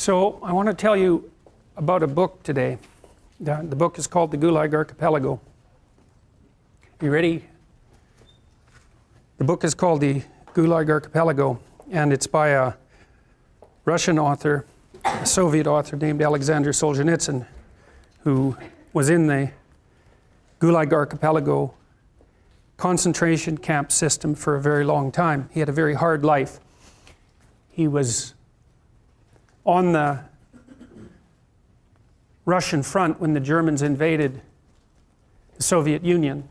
So I want to tell you about a book today. The book is called The Gulag Archipelago. You ready? The book is called The Gulag Archipelago, and it's by a Russian author, a Soviet author named Alexander Solzhenitsyn, who was in the Gulag Archipelago concentration camp system for a very long time. He had a very hard life. He was on the Russian front when the Germans invaded the Soviet Union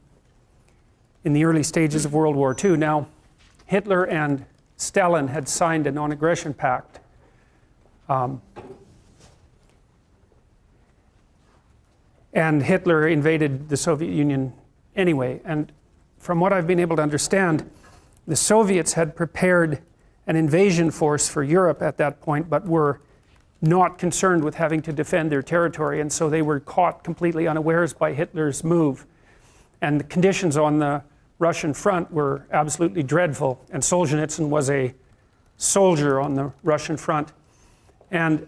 in the early stages of World War II. Now, Hitler and Stalin had signed a non-aggression pact. And Hitler invaded the Soviet Union anyway. And from what I've been able to understand, the Soviets had prepared an invasion force for Europe at that point, but were not concerned with having to defend their territory, and so they were caught completely unawares by Hitler's move. And the conditions on the Russian front were absolutely dreadful, and Solzhenitsyn was a soldier on the Russian front. And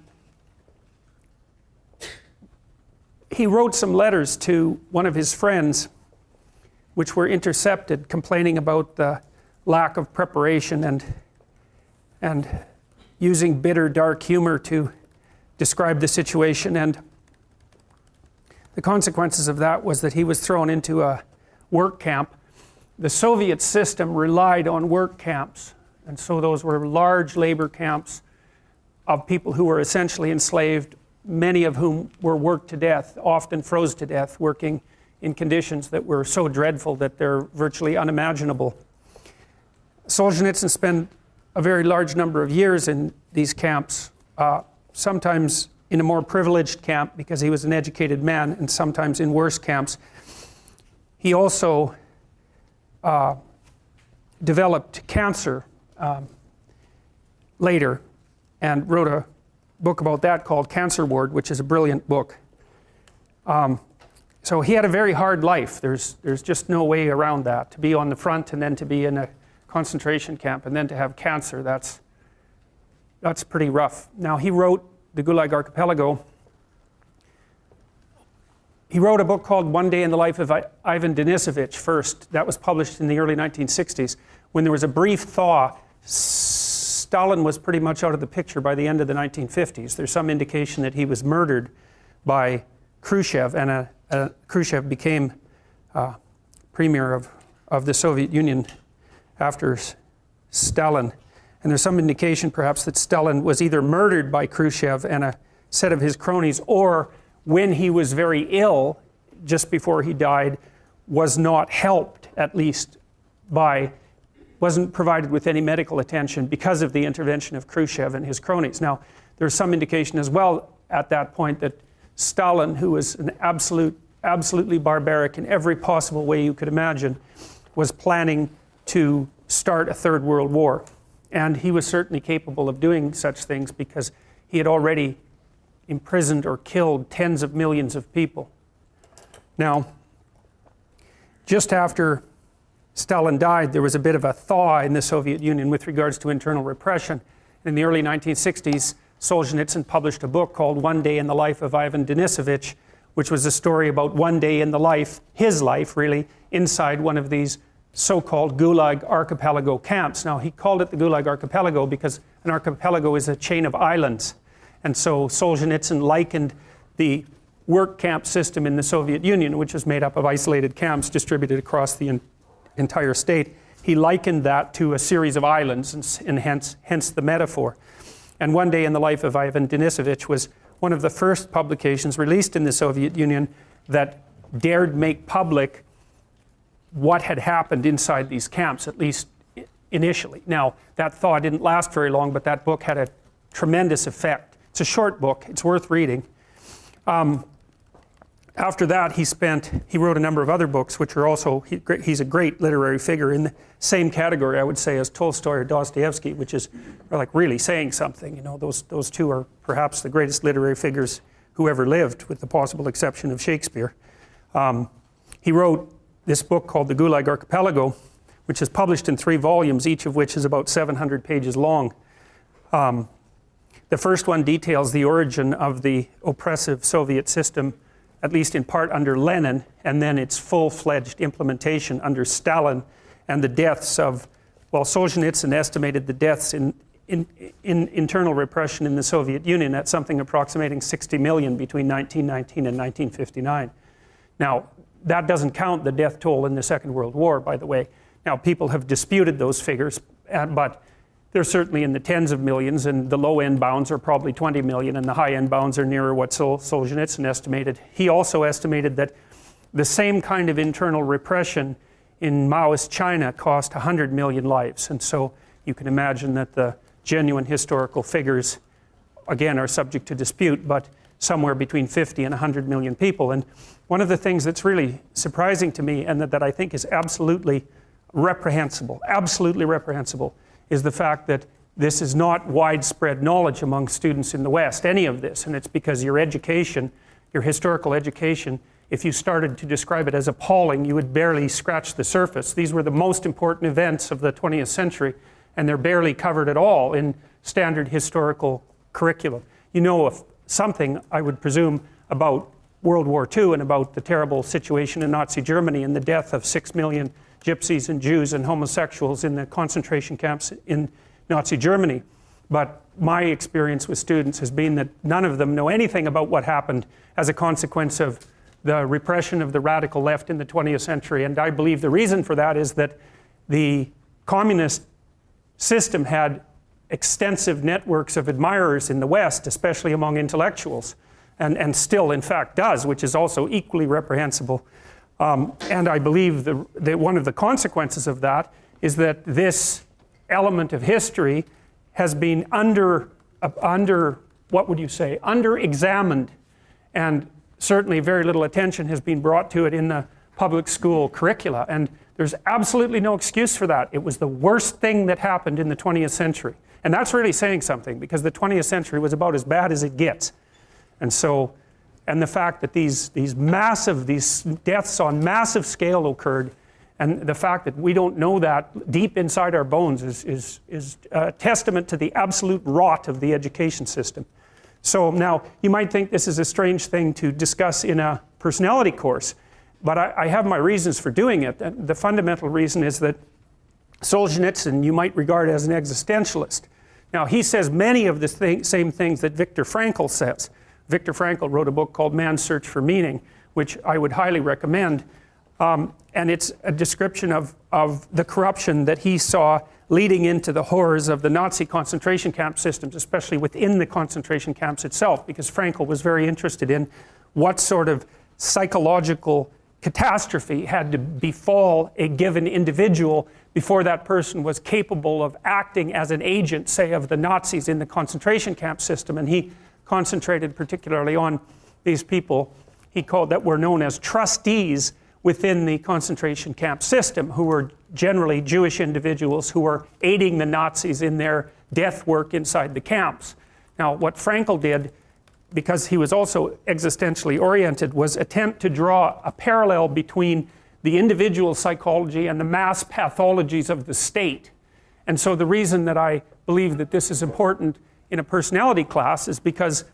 he wrote some letters to one of his friends, which were intercepted, complaining about the lack of preparation and using bitter, dark humor to describe the situation. And the consequences of that was that he was thrown into a work camp. The Soviet system relied on work camps, and so those were large labor camps of people who were essentially enslaved, many of whom were worked to death, often froze to death, working in conditions that were so dreadful that they're virtually unimaginable. Solzhenitsyn spent a very large number of years in these camps, sometimes in a more privileged camp because he was an educated man, and sometimes in worse camps. He also developed cancer later and wrote a book about that called Cancer Ward, which is a brilliant book. So he had a very hard life. There's just no way around that. To be on the front and then to be in a concentration camp and then to have cancer, that's pretty rough. Now, he wrote The Gulag Archipelago. He wrote a book called One Day in the Life of Ivan Denisovich first. That was published in the early 1960s. When there was a brief thaw, Stalin was pretty much out of the picture by the end of the 1950s. There's some indication that he was murdered by Khrushchev, and Khrushchev became premier of the Soviet Union after Stalin. And there's some indication perhaps that Stalin was either murdered by Khrushchev and a set of his cronies, or when he was very ill, just before he died, was not helped, at least wasn't provided with any medical attention because of the intervention of Khrushchev and his cronies. Now, there's some indication as well at that point that Stalin, who was an absolutely barbaric in every possible way you could imagine, was planning to start a third world war. And he was certainly capable of doing such things because he had already imprisoned or killed tens of millions of people. Now, just after Stalin died, there was a bit of a thaw in the Soviet Union with regards to internal repression. In the early 1960s, Solzhenitsyn published a book called One Day in the Life of Ivan Denisovich, which was a story about one day in the life, his life really, inside one of these so-called Gulag Archipelago camps. Now, he called it the Gulag Archipelago because an archipelago is a chain of islands. And so Solzhenitsyn likened the work camp system in the Soviet Union, which was made up of isolated camps distributed across the entire state. He likened that to a series of islands, and hence the metaphor. And One Day in the Life of Ivan Denisovich was one of the first publications released in the Soviet Union that dared make public what had happened inside these camps, at least initially. Now, that thaw didn't last very long, but that book had a tremendous effect. It's a short book. It's worth reading. After that, he wrote a number of other books, which are also, he's a great literary figure in the same category, I would say, as Tolstoy or Dostoevsky, which is like really saying something. You know, those two are perhaps the greatest literary figures who ever lived, with the possible exception of Shakespeare. He wrote this book called The Gulag Archipelago, which is published in 3 volumes, each of which is about 700 pages long. The first one details the origin of the oppressive Soviet system, at least in part under Lenin, and then its full-fledged implementation under Stalin, and the deaths of, well, Solzhenitsyn estimated the deaths in internal repression in the Soviet Union at something approximating 60 million between 1919 and 1959. Now, that doesn't count the death toll in the Second World War, by the way. Now, people have disputed those figures, but they're certainly in the tens of millions, and the low-end bounds are probably 20 million, and the high-end bounds are nearer what Solzhenitsyn estimated. He also estimated that the same kind of internal repression in Maoist China cost 100 million lives, and so you can imagine that the genuine historical figures, again, are subject to dispute, but somewhere between 50 and 100 million people. And one of the things that's really surprising to me, and that I think is absolutely reprehensible, is the fact that this is not widespread knowledge among students in the West, any of this, and it's because your education, your historical education, if you started to describe it as appalling, you would barely scratch the surface. These were the most important events of the 20th century, and they're barely covered at all in standard historical curriculum. You know something, I would presume, about World War II and about the terrible situation in Nazi Germany and the death of 6 million gypsies and Jews and homosexuals in the concentration camps in Nazi Germany. But my experience with students has been that none of them know anything about what happened as a consequence of the repression of the radical left in the 20th century. And I believe the reason for that is that the communist system had extensive networks of admirers in the West, especially among intellectuals, and still, in fact, does, which is also equally reprehensible. And I believe that one of the consequences of that is that this element of history has been under-examined, and certainly very little attention has been brought to it in the public school curricula, and there's absolutely no excuse for that. It was the worst thing that happened in the 20th century. And that's really saying something, because the 20th century was about as bad as it gets. And so, and the fact that these deaths on massive scale occurred, and the fact that we don't know that deep inside our bones is a testament to the absolute rot of the education system. So now, you might think this is a strange thing to discuss in a personality course, but I have my reasons for doing it. And the fundamental reason is that Solzhenitsyn you might regard as an existentialist. Now, he says many of the same things that Viktor Frankl says. Viktor Frankl wrote a book called Man's Search for Meaning, which I would highly recommend. And it's a description of the corruption that he saw leading into the horrors of the Nazi concentration camp systems, especially within the concentration camps itself, because Frankl was very interested in what sort of psychological catastrophe had to befall a given individual before that person was capable of acting as an agent, say, of the Nazis in the concentration camp system. And he concentrated particularly on these people he called that were known as trustees within the concentration camp system, who were generally Jewish individuals who were aiding the Nazis in their death work inside the camps. Now, what Frankl did, because he was also existentially oriented, was attempt to draw a parallel between the individual psychology and the mass pathologies of the state. And so the reason that I believe that this is important in a personality class is because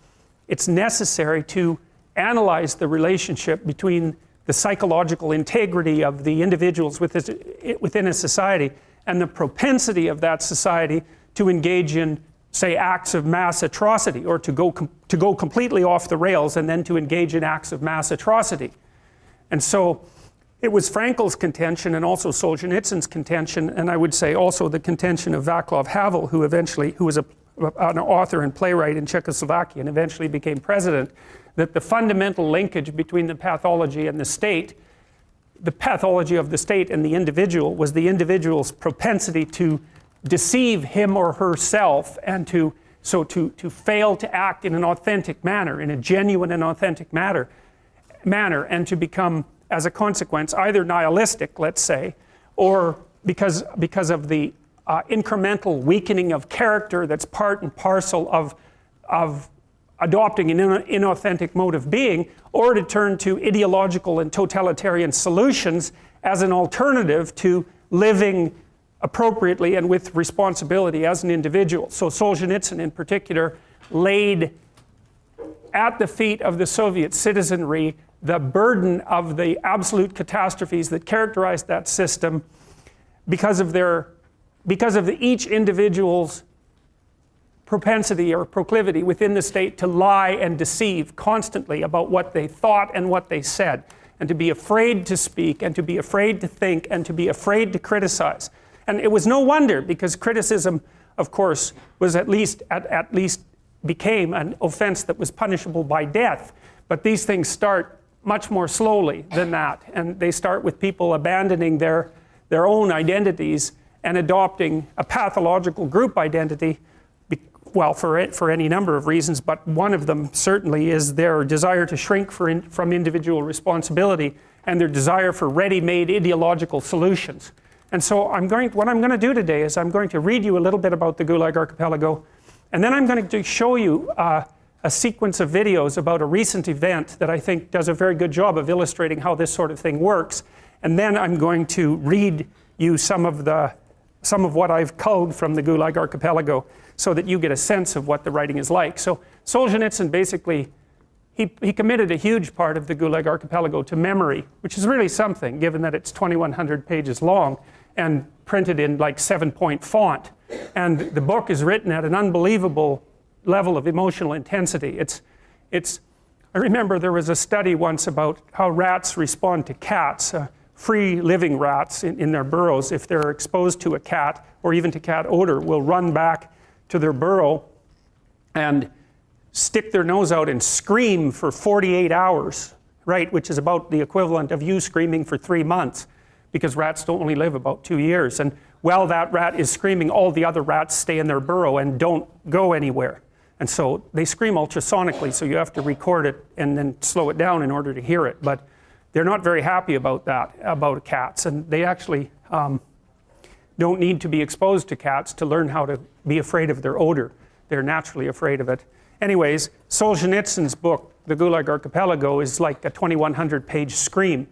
it's necessary to analyze the relationship between the psychological integrity of the individuals within a society and the propensity of that society to engage in, say, acts of mass atrocity, or to go completely off the rails and then to engage in acts of mass atrocity. And so it was Frankl's contention, and also Solzhenitsyn's contention, and I would say also the contention of Václav Havel, who was an author and playwright in Czechoslovakia and eventually became president, that the fundamental linkage between the pathology and the state, the pathology of the state and the individual, was the individual's propensity to deceive him or herself, and to fail to act in an authentic manner, in a genuine and authentic manner, and to become, as a consequence, either nihilistic, let's say, or because of the incremental weakening of character that's part and parcel of adopting an inauthentic mode of being, or to turn to ideological and totalitarian solutions as an alternative to living appropriately and with responsibility as an individual. So Solzhenitsyn in particular laid at the feet of the Soviet citizenry the burden of the absolute catastrophes that characterized that system because of each individual's propensity or proclivity within the state to lie and deceive constantly about what they thought and what they said, and to be afraid to speak, and to be afraid to think, and to be afraid to criticize. And it was no wonder, because criticism, of course, was at least became an offense that was punishable by death. But these things start much more slowly than that, and they start with people abandoning their own identities and adopting a pathological group identity, well, for any number of reasons, but one of them certainly is their desire to shrink from individual responsibility and their desire for ready-made ideological solutions. And so what I'm going to do today is I'm going to read you a little bit about the Gulag Archipelago, and then I'm going to show you a sequence of videos about a recent event that I think does a very good job of illustrating how this sort of thing works. And then I'm going to read you some of what I've culled from the Gulag Archipelago so that you get a sense of what the writing is like. So Solzhenitsyn basically, he committed a huge part of the Gulag Archipelago to memory, which is really something given that it's 2,100 pages long and printed in like 7-point font. And the book is written at an unbelievable level of emotional intensity. I remember there was a study once about how rats respond to cats, free living rats in their burrows. If they're exposed to a cat or even to cat odor, will run back to their burrow and stick their nose out and scream for 48 hours, right, which is about the equivalent of you screaming for 3 months, because rats don't only live about 2 years. And while that rat is screaming, all the other rats stay in their burrow and don't go anywhere. And so they scream ultrasonically, so you have to record it and then slow it down in order to hear it. But they're not very happy about that, about cats. And they actually don't need to be exposed to cats to learn how to be afraid of their odor. They're naturally afraid of it. Anyways, Solzhenitsyn's book, The Gulag Archipelago, is like a 2,100-page scream.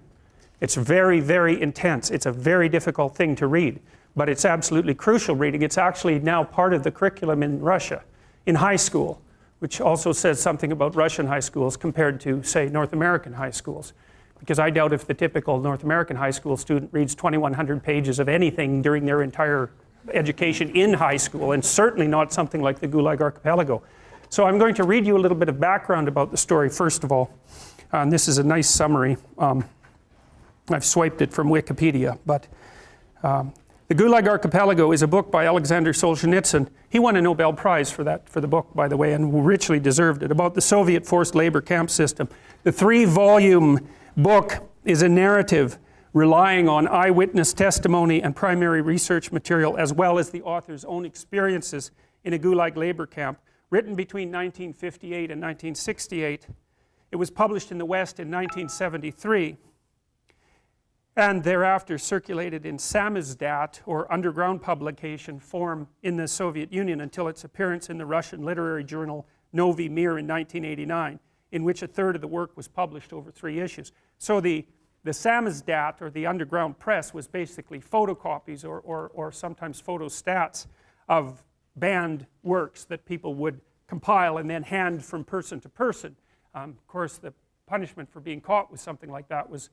It's very, very intense. It's a very difficult thing to read, but it's absolutely crucial reading. It's actually now part of the curriculum in Russia, in high school, which also says something about Russian high schools compared to, say, North American high schools. Because I doubt if the typical North American high school student reads 2,100 pages of anything during their entire education in high school, and certainly not something like the Gulag Archipelago. So I'm going to read you a little bit of background about the story, first of all. And this is a nice summary. I've swiped it from Wikipedia, but The Gulag Archipelago is a book by Alexander Solzhenitsyn. He won a Nobel Prize for the book, by the way, and richly deserved it, about the Soviet forced labor camp system. The 3-volume book is a narrative relying on eyewitness testimony and primary research material, as well as the author's own experiences in a Gulag labor camp, written between 1958 and 1968. It was published in the West in 1973. And thereafter circulated in samizdat, or underground publication form, in the Soviet Union until its appearance in the Russian literary journal Novy Mir in 1989, in which a third of the work was published over 3 issues. So the samizdat, or the underground press, was basically photocopies or sometimes photostats of banned works that people would compile and then hand from person to person. Of course, the punishment for being caught with something like that was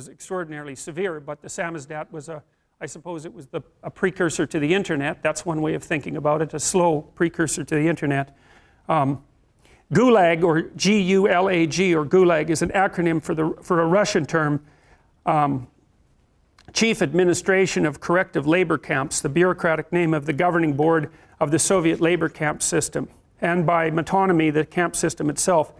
extraordinarily severe, but the samizdat was I suppose it was a precursor to the internet. That's one way of thinking about it, a slow precursor to the internet. Gulag, or G-U-L-A-G, or Gulag, is an acronym for a Russian term, Chief Administration of Corrective Labor Camps, the bureaucratic name of the governing board of the Soviet labor camp system, and by metonymy, the camp system itself.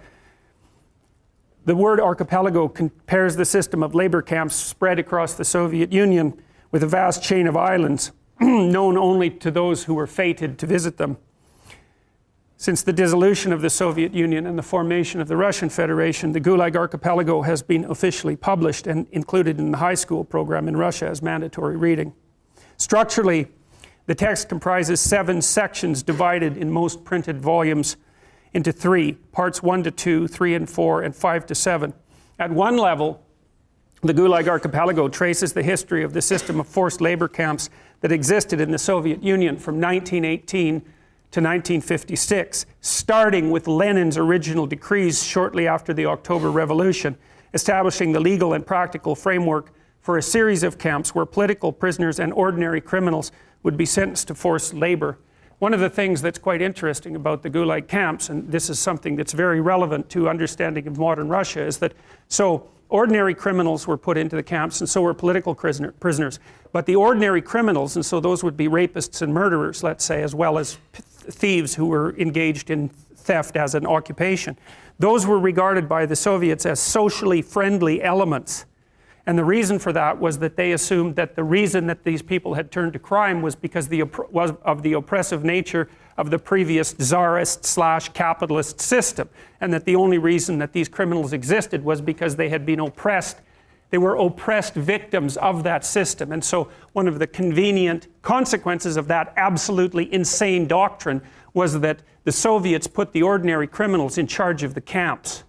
The word archipelago compares the system of labor camps spread across the Soviet Union with a vast chain of islands known only to those who were fated to visit them. Since the dissolution of the Soviet Union and the formation of the Russian Federation, the Gulag Archipelago has been officially published and included in the high school program in Russia as mandatory reading. Structurally, the text comprises 7 sections divided in most printed volumes into 3, parts 1 to 2, 3 and 4, and 5 to 7. At one level, the Gulag Archipelago traces the history of the system of forced labor camps that existed in the Soviet Union from 1918 to 1956, starting with Lenin's original decrees shortly after the October Revolution, establishing the legal and practical framework for a series of camps where political prisoners and ordinary criminals would be sentenced to forced labor. One of the things that's quite interesting about the Gulag camps, and this is something that's very relevant to understanding of modern Russia, is that so ordinary criminals were put into the camps and so were political prisoners. But the ordinary criminals, and so those would be rapists and murderers, let's say, as well as thieves who were engaged in theft as an occupation, those were regarded by the Soviets as socially friendly elements. And the reason for that was that they assumed that the reason that these people had turned to crime was because of the oppressive nature of the previous czarist/capitalist system, and that the only reason that these criminals existed was because they had been oppressed. They were oppressed victims of that system. And so one of the convenient consequences of that absolutely insane doctrine was that the Soviets put the ordinary criminals in charge of the camps.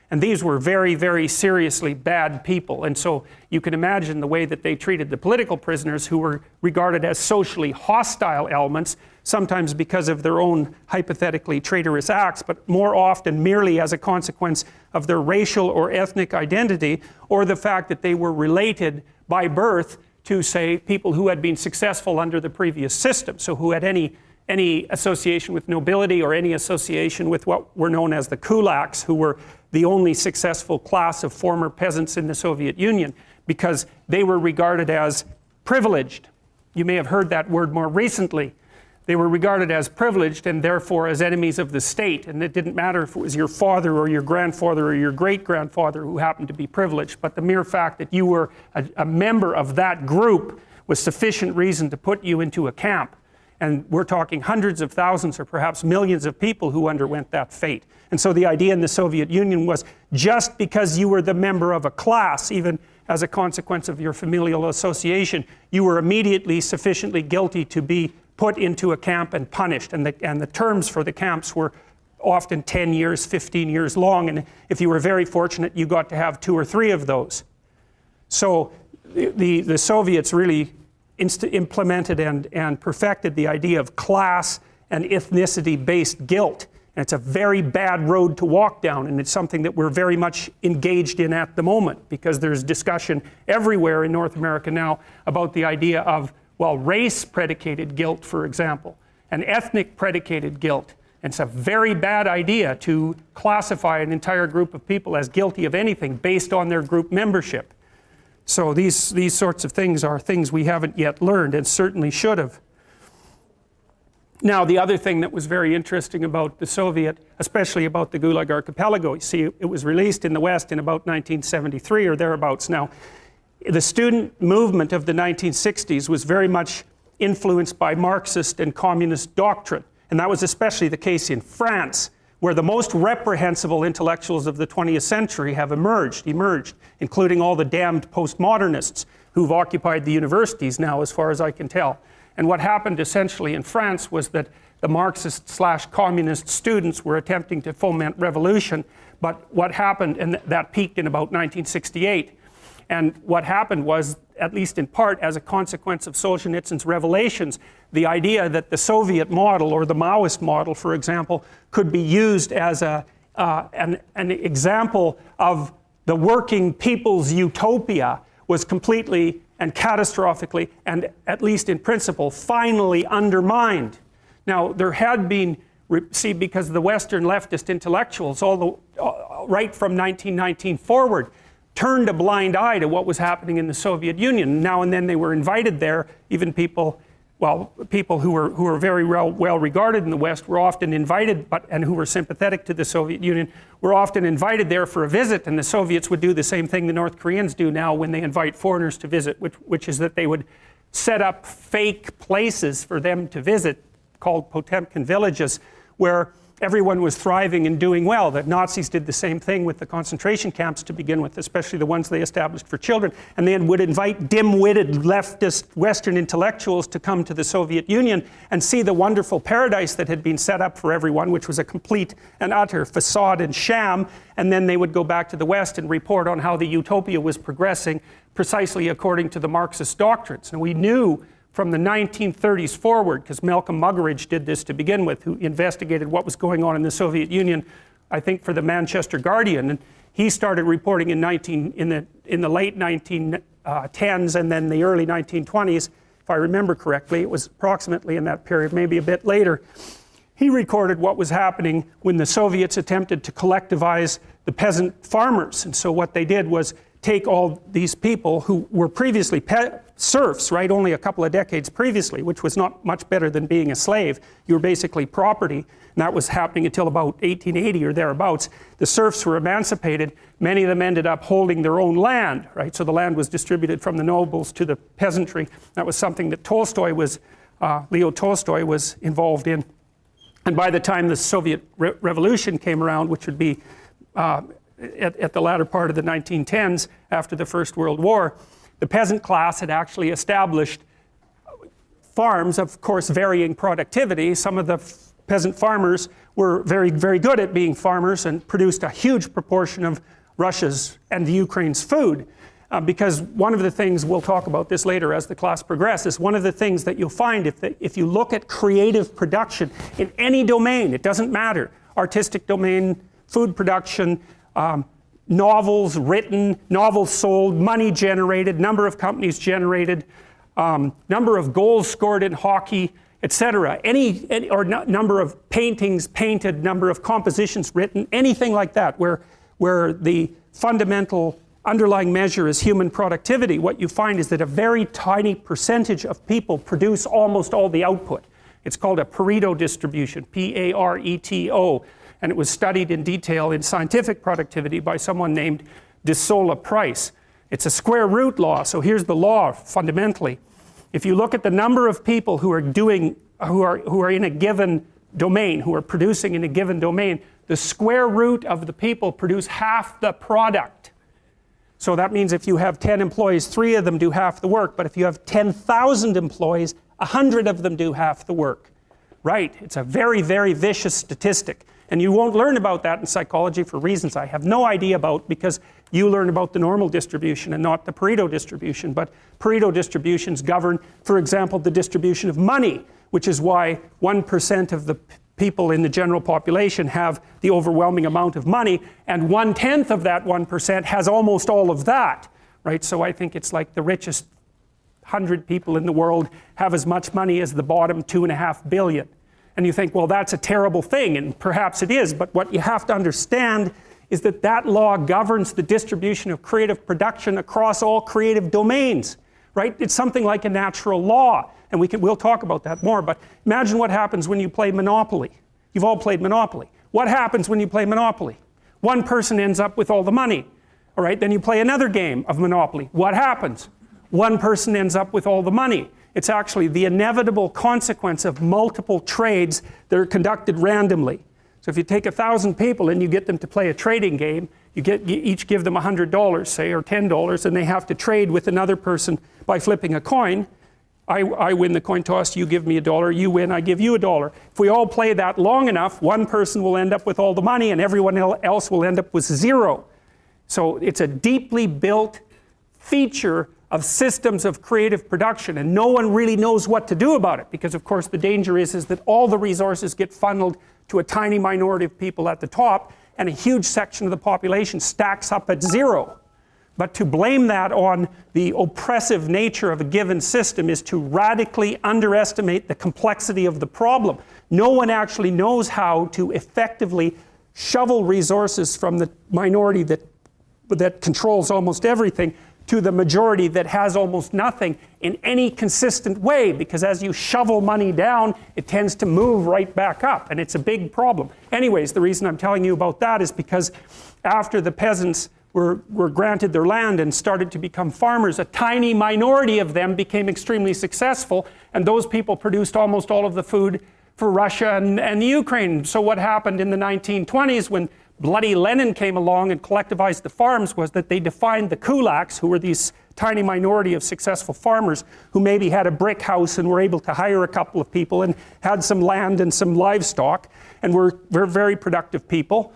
And these were very, very seriously bad people. And so you can imagine the way that they treated the political prisoners, who were regarded as socially hostile elements, sometimes because of their own hypothetically traitorous acts, but more often merely as a consequence of their racial or ethnic identity, or the fact that they were related by birth to, say, people who had been successful under the previous system, so who had any association with nobility or any association with what were known as the kulaks, who were the only successful class of former peasants in the Soviet Union, because they were regarded as privileged. You may have heard that word more recently. They were regarded as privileged and therefore as enemies of the state, and it didn't matter if it was your father or your grandfather or your great-grandfather who happened to be privileged, but the mere fact that you were a member of that group was sufficient reason to put you into a camp. And we're talking hundreds of thousands or perhaps millions of people who underwent that fate. And so the idea in the Soviet Union was just because you were the member of a class, even as a consequence of your familial association, you were immediately sufficiently guilty to be put into a camp and punished. And the terms for the camps were often 10 years, 15 years long. And if you were very fortunate, you got to have 2 or 3 of those. So the Soviets really implemented and perfected the idea of class and ethnicity-based guilt. And it's a very bad road to walk down, and it's something that we're very much engaged in at the moment, because there's discussion everywhere in North America now about the idea of, well, race-predicated guilt, for example, and ethnic-predicated guilt. And it's a very bad idea to classify an entire group of people as guilty of anything based on their group membership. So these sorts of things are things we haven't yet learned, and certainly should have. Now, the other thing that was very interesting about the Soviet, especially about the Gulag Archipelago, you see, it was released in the West in about 1973 or thereabouts. Now, the student movement of the 1960s was very much influenced by Marxist and communist doctrine, and that was especially the case in France, where the most reprehensible intellectuals of the 20th century have emerged, including all the damned postmodernists who've occupied the universities now, as far as I can tell. And what happened essentially in France was that the Marxist/communist students were attempting to foment revolution, but what happened, and that peaked in about 1968, and what happened was, at least in part as a consequence of Solzhenitsyn's revelations, the idea that the Soviet model, or the Maoist model, for example, could be used as an example of the working people's utopia was completely and catastrophically, and at least in principle, finally undermined. Now, there had been, because the Western leftist intellectuals, right from 1919 forward, turned a blind eye to what was happening in the Soviet Union. Now and then they were invited there, even people who were very well regarded in the West were often invited, and who were sympathetic to the Soviet Union, were often invited there for a visit, and the Soviets would do the same thing the North Koreans do now when they invite foreigners to visit, which is that they would set up fake places for them to visit, called Potemkin villages, where everyone was thriving and doing well. The Nazis did the same thing with the concentration camps to begin with, especially the ones they established for children, and they would invite dim-witted leftist Western intellectuals to come to the Soviet Union and see the wonderful paradise that had been set up for everyone, which was a complete and utter facade and sham, and then they would go back to the West and report on how the utopia was progressing precisely according to the Marxist doctrines. And we knew from the 1930s forward, because Malcolm Muggeridge did this to begin with, who investigated what was going on in the Soviet Union, I think for the Manchester Guardian, and he started reporting in the late 1910s and then the early 1920s, if I remember correctly. It was approximately in that period, maybe a bit later. He recorded what was happening when the Soviets attempted to collectivize the peasant farmers. And so what they did was take all these people who were previously serfs, right, only a couple of decades previously, which was not much better than being a slave. You were basically property, and that was happening until about 1880 or thereabouts. The serfs were emancipated. Many of them ended up holding their own land, right, so the land was distributed from the nobles to the peasantry. That was something that Leo Tolstoy was involved in. And by the time the Soviet Revolution came around, which would be at the latter part of the 1910s, after the First World War, the peasant class had actually established farms, of course, varying productivity. Some of the peasant farmers were very, very good at being farmers and produced a huge proportion of Russia's and the Ukraine's food. Because one of the things, we'll talk about this later as the class progresses, one of the things that you'll find if you look at creative production in any domain, it doesn't matter, artistic domain, food production, novels written, novels sold, money generated, number of companies generated, number of goals scored in hockey, etc. Number of paintings painted, number of compositions written, anything like that, where the fundamental underlying measure is human productivity. What you find is that a very tiny percentage of people produce almost all the output. It's called a Pareto distribution, P-A-R-E-T-O. And it was studied in detail in scientific productivity by someone named de Sola Price. It's a square root law, so here's the law fundamentally. If you look at the number of people who are in a given domain, who are producing in a given domain, the square root of the people produce half the product. So that means if you have 10 employees, 3 of them do half the work, but if you have 10,000 employees, 100 of them do half the work. Right, it's a very, very vicious statistic. And you won't learn about that in psychology for reasons I have no idea about, because you learn about the normal distribution and not the Pareto distribution. But Pareto distributions govern, for example, the distribution of money, which is why 1% of the people in the general population have the overwhelming amount of money, and 1/10 of that 1% has almost all of that, right? So I think it's like the richest 100 people in the world have as much money as the bottom 2.5 billion. And you think, well, that's a terrible thing, and perhaps it is, but what you have to understand is that that law governs the distribution of creative production across all creative domains, right? It's something like a natural law, and we'll talk about that more, but imagine what happens when you play Monopoly. You've all played Monopoly. What happens when you play Monopoly? One person ends up with all the money, all right? Then you play another game of Monopoly. What happens? One person ends up with all the money. It's actually the inevitable consequence of multiple trades that are conducted randomly. So if you take 1,000 people and you get them to play a trading game, you each give them $100, say, or $10, and they have to trade with another person by flipping a coin. I win the coin toss, you give me $1, you win, I give you $1. If we all play that long enough, one person will end up with all the money and everyone else will end up with 0. So it's a deeply built feature of systems of creative production, and no one really knows what to do about it, because of course the danger is that all the resources get funneled to a tiny minority of people at the top, and a huge section of the population stacks up at 0. But to blame that on the oppressive nature of a given system is to radically underestimate the complexity of the problem. No one actually knows how to effectively shovel resources from the minority that controls almost everything to the majority that has almost nothing in any consistent way, because as you shovel money down, it tends to move right back up, and it's a big problem. Anyways, the reason I'm telling you about that is because after the peasants were granted their land and started to become farmers, a tiny minority of them became extremely successful, and those people produced almost all of the food for Russia and the Ukraine. So what happened in the 1920s when bloody Lenin came along and collectivized the farms was that they defined the kulaks, who were these tiny minority of successful farmers who maybe had a brick house and were able to hire a couple of people and had some land and some livestock and were very productive people.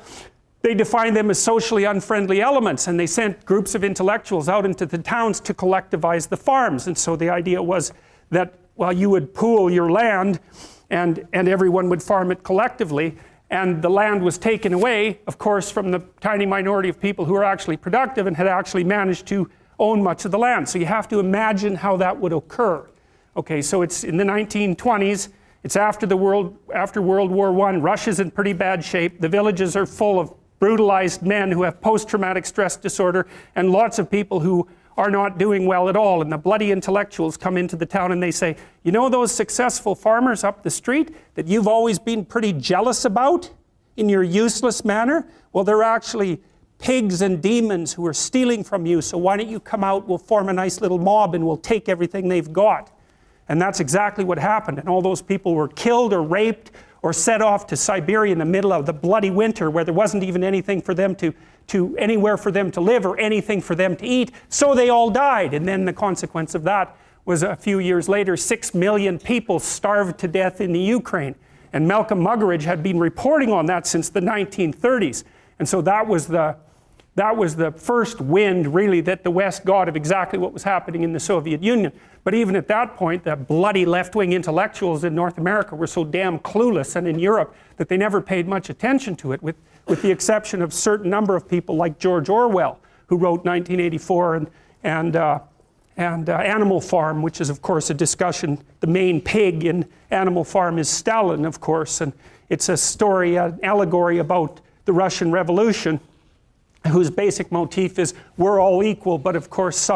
They defined them as socially unfriendly elements, and they sent groups of intellectuals out into the towns to collectivize the farms. And so the idea was that well, you would pool your land and everyone would farm it collectively, and the land was taken away, of course, from the tiny minority of people who were actually productive and had actually managed to own much of the land. So you have to imagine how that would occur. Okay, so it's in the 1920s, it's after World War I, Russia's in pretty bad shape, the villages are full of brutalized men who have post-traumatic stress disorder, and lots of people who are not doing well at all, and the bloody intellectuals come into the town and they say, you know those successful farmers up the street that you've always been pretty jealous about in your useless manner? Well, they're actually pigs and demons who are stealing from you, so why don't you come out, we'll form a nice little mob and we'll take everything they've got. And that's exactly what happened, and all those people were killed or raped or set off to Siberia in the middle of the bloody winter where there wasn't even anything for them anywhere for them to live or anything for them to eat, so they all died. And then the consequence of that was a few years later, 6 million people starved to death in the Ukraine. And Malcolm Muggeridge had been reporting on that since the 1930s. And so that was the first wind, really, that the West got of exactly what was happening in the Soviet Union. But even at that point, the bloody left-wing intellectuals in North America were so damn clueless, and in Europe, that they never paid much attention to it, with the exception of a certain number of people like George Orwell, who wrote 1984 and Animal Farm, which is, of course, a discussion. The main pig in Animal Farm is Stalin, of course, and it's a story, an allegory about the Russian Revolution, whose basic motif is we're all equal, but of course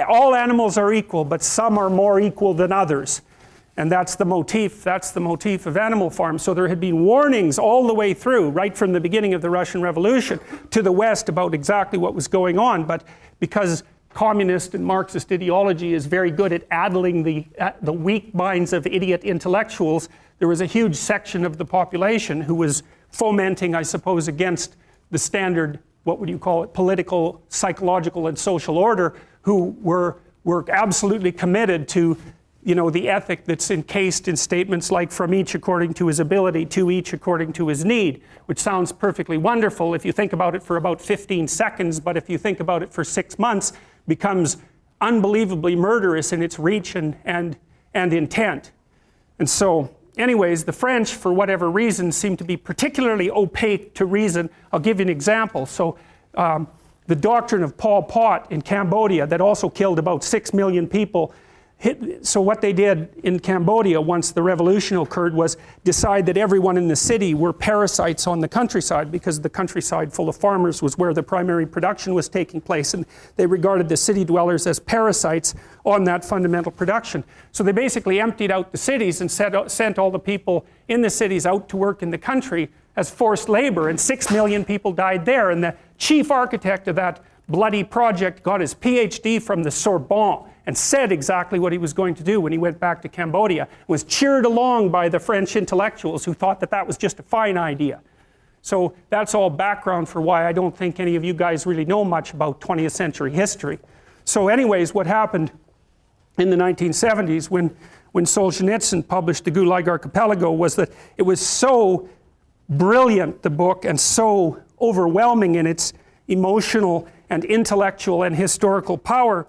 all animals are equal, but some are more equal than others. And that's the motif of Animal Farm. So there had been warnings all the way through, right from the beginning of the Russian Revolution, to the West about exactly what was going on. But because communist and Marxist ideology is very good at addling the weak minds of idiot intellectuals, there was a huge section of the population who was fomenting, I suppose, against the standard, what would you call it, political, psychological, and social order, who were absolutely committed to, you know, the ethic that's encased in statements like from each according to his ability, to each according to his need, which sounds perfectly wonderful if you think about it for about 15 seconds, but if you think about it for 6 months, becomes unbelievably murderous in its reach and intent. And so, anyways, the French, for whatever reason, seem to be particularly opaque to reason. I'll give you an example. So the doctrine of Pol Pot in Cambodia that also killed about 6 million people. So what they did in Cambodia once the revolution occurred was decide that everyone in the city were parasites on the countryside, because the countryside full of farmers was where the primary production was taking place, and they regarded the city dwellers as parasites on that fundamental production. So they basically emptied out the cities and sent all the people in the cities out to work in the country as forced labor, and 6 million people died there. And the chief architect of that bloody project got his PhD from the Sorbonne and said exactly what he was going to do when he went back to Cambodia, was cheered along by the French intellectuals who thought that that was just a fine idea. So that's all background for why I don't think any of you guys really know much about 20th century history. So anyways, what happened in the 1970s when Solzhenitsyn published the Gulag Archipelago was that it was so brilliant, the book, and so overwhelming in its emotional and intellectual and historical power,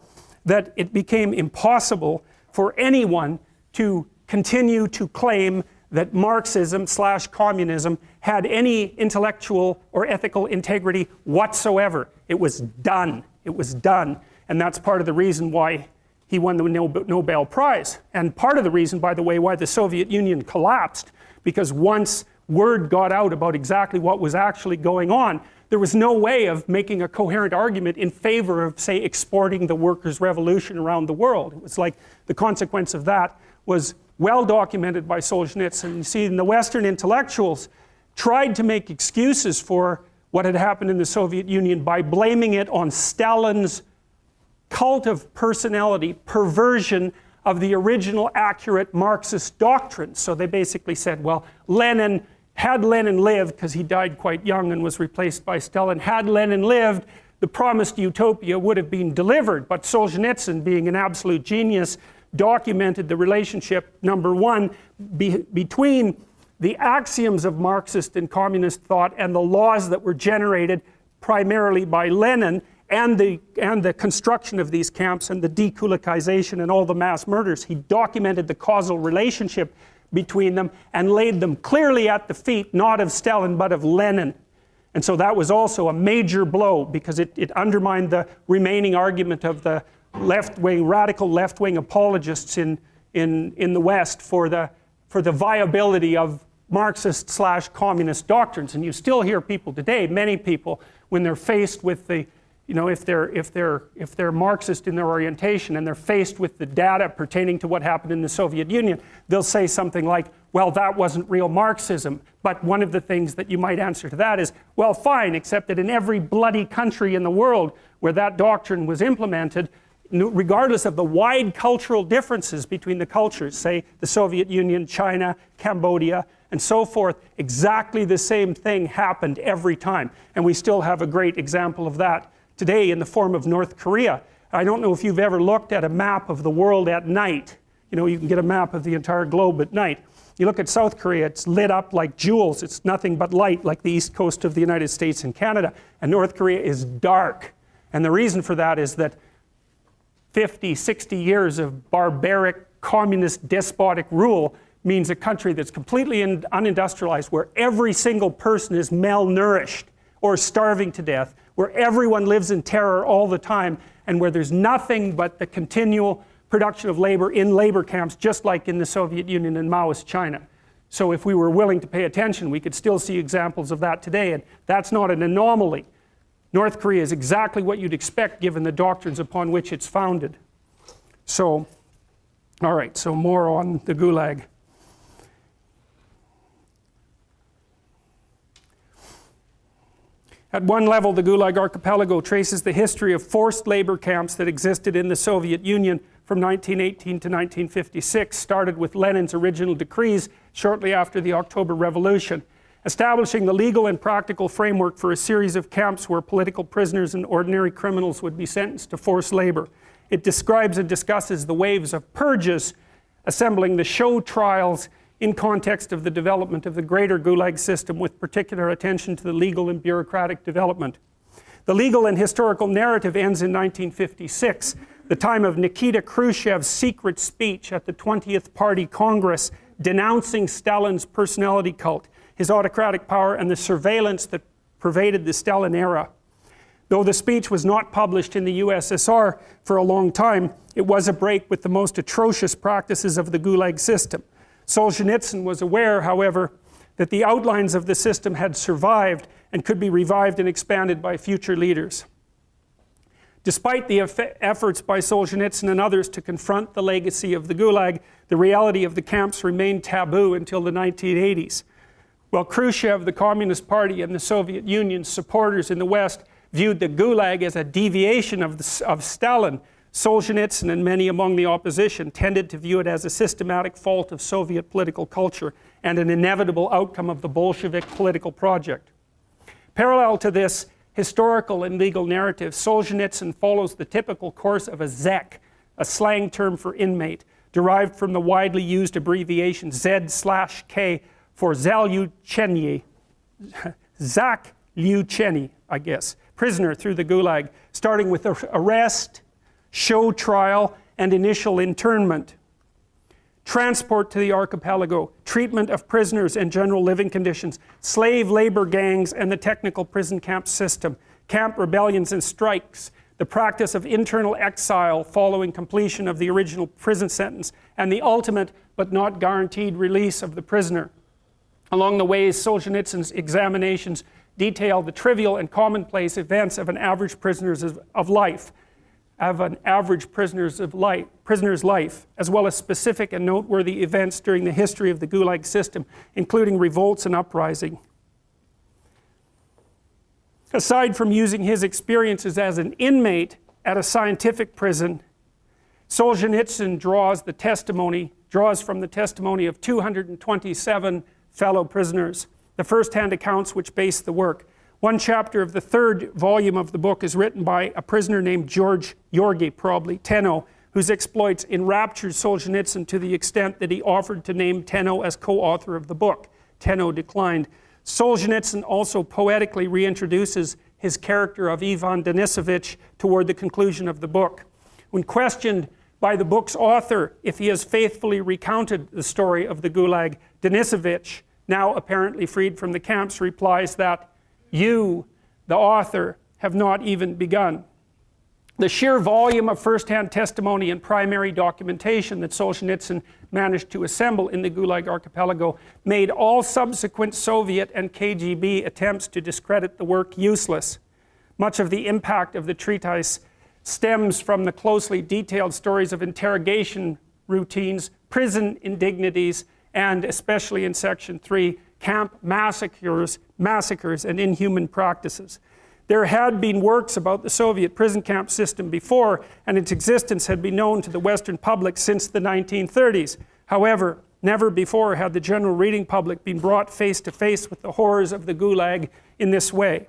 that it became impossible for anyone to continue to claim that Marxism/communism had any intellectual or ethical integrity whatsoever. It was done. It was done. And that's part of the reason why he won the Nobel Prize. And part of the reason, by the way, why the Soviet Union collapsed, because once word got out about exactly what was actually going on, there was no way of making a coherent argument in favor of, say, exporting the workers' revolution around the world. It was like the consequence of that was well documented by Solzhenitsyn. You see, the Western intellectuals tried to make excuses for what had happened in the Soviet Union by blaming it on Stalin's cult of personality, perversion of the original accurate Marxist doctrine. So they basically said, well, had Lenin lived, because he died quite young and was replaced by Stalin, had Lenin lived, the promised utopia would have been delivered. But Solzhenitsyn, being an absolute genius, documented the relationship, number one, between the axioms of Marxist and communist thought and the laws that were generated primarily by Lenin, and the construction of these camps and the dekulakization and all the mass murders. He documented the causal relationship between them and laid them clearly at the feet, not of Stalin, but of Lenin. And so that was also a major blow, because it undermined the remaining argument of the left-wing, radical left-wing apologists in the West for the viability of Marxist/communist doctrines. And you still hear people today, many people, when they're faced with the, if they're Marxist in their orientation and they're faced with the data pertaining to what happened in the Soviet Union, they'll say something like, well, that wasn't real Marxism. But one of the things that you might answer to that is, well, fine, except that in every bloody country in the world where that doctrine was implemented, regardless of the wide cultural differences between the cultures, say the Soviet Union, China, Cambodia, and so forth, exactly the same thing happened every time. And we still have a great example of that today in the form of North Korea. I don't know if you've ever looked at a map of the world at night. You can get a map of the entire globe at night. You look at South Korea, it's lit up like jewels. It's nothing but light, like the east coast of the United States and Canada. And North Korea is dark. And the reason for that is that 50, 60 years of barbaric, communist, despotic rule means a country that's completely unindustrialized, where every single person is malnourished or starving to death, where everyone lives in terror all the time, and where there's nothing but the continual production of labor in labor camps, just like in the Soviet Union and Maoist China. So if we were willing to pay attention, we could still see examples of that today, and that's not an anomaly. North Korea is exactly what you'd expect given the doctrines upon which it's founded. So, all right, so more on the Gulag. At one level, the Gulag Archipelago traces the history of forced labor camps that existed in the Soviet Union from 1918 to 1956, started with Lenin's original decrees shortly after the October Revolution, establishing the legal and practical framework for a series of camps where political prisoners and ordinary criminals would be sentenced to forced labor. It describes and discusses the waves of purges, assembling the show trials in context of the development of the greater Gulag system, with particular attention to the legal and bureaucratic development. The legal and historical narrative ends in 1956, the time of Nikita Khrushchev's secret speech at the 20th Party Congress denouncing Stalin's personality cult, his autocratic power, and the surveillance that pervaded the Stalin era. Though the speech was not published in the USSR for a long time, it was a break with the most atrocious practices of the Gulag system. Solzhenitsyn was aware, however, that the outlines of the system had survived and could be revived and expanded by future leaders. Despite the efforts by Solzhenitsyn and others to confront the legacy of the Gulag, the reality of the camps remained taboo until the 1980s. While Khrushchev, the Communist Party, and the Soviet Union's supporters in the West viewed the Gulag as a deviation of Stalin, Solzhenitsyn and many among the opposition tended to view it as a systematic fault of Soviet political culture and an inevitable outcome of the Bolshevik political project. Parallel to this historical and legal narrative, Solzhenitsyn follows the typical course of a zek, a slang term for inmate, derived from the widely used abbreviation Z/K for Zalyucheny, Zalyucheny, I guess, prisoner through the Gulag, starting with arrest, show trial, and initial internment. Transport to the archipelago, treatment of prisoners and general living conditions, slave labor gangs and the technical prison camp system, camp rebellions and strikes, the practice of internal exile following completion of the original prison sentence, and the ultimate but not guaranteed release of the prisoner. Along the way, Solzhenitsyn's examinations detail the trivial and commonplace events of an average prisoner's life, as well as specific and noteworthy events during the history of the Gulag system, including revolts and uprising. Aside from using his experiences as an inmate at a scientific prison, Solzhenitsyn draws from the testimony of 227 fellow prisoners, the first-hand accounts which base the work. One chapter of the third volume of the book is written by a prisoner named Georgi, probably, Tenno, whose exploits enraptured Solzhenitsyn to the extent that he offered to name Tenno as co-author of the book. Tenno declined. Solzhenitsyn also poetically reintroduces his character of Ivan Denisovich toward the conclusion of the book. When questioned by the book's author if he has faithfully recounted the story of the Gulag, Denisovich, now apparently freed from the camps, replies that you, the author, have not even begun. The sheer volume of first-hand testimony and primary documentation that Solzhenitsyn managed to assemble in the Gulag archipelago made all subsequent Soviet and KGB attempts to discredit the work useless. Much of the impact of the treatise stems from the closely detailed stories of interrogation routines, prison indignities, and especially in Section 3, camp massacres and inhuman practices. There had been works about the Soviet prison camp system before, and its existence had been known to the Western public since the 1930s. However, never before had the general reading public been brought face to face with the horrors of the Gulag in this way.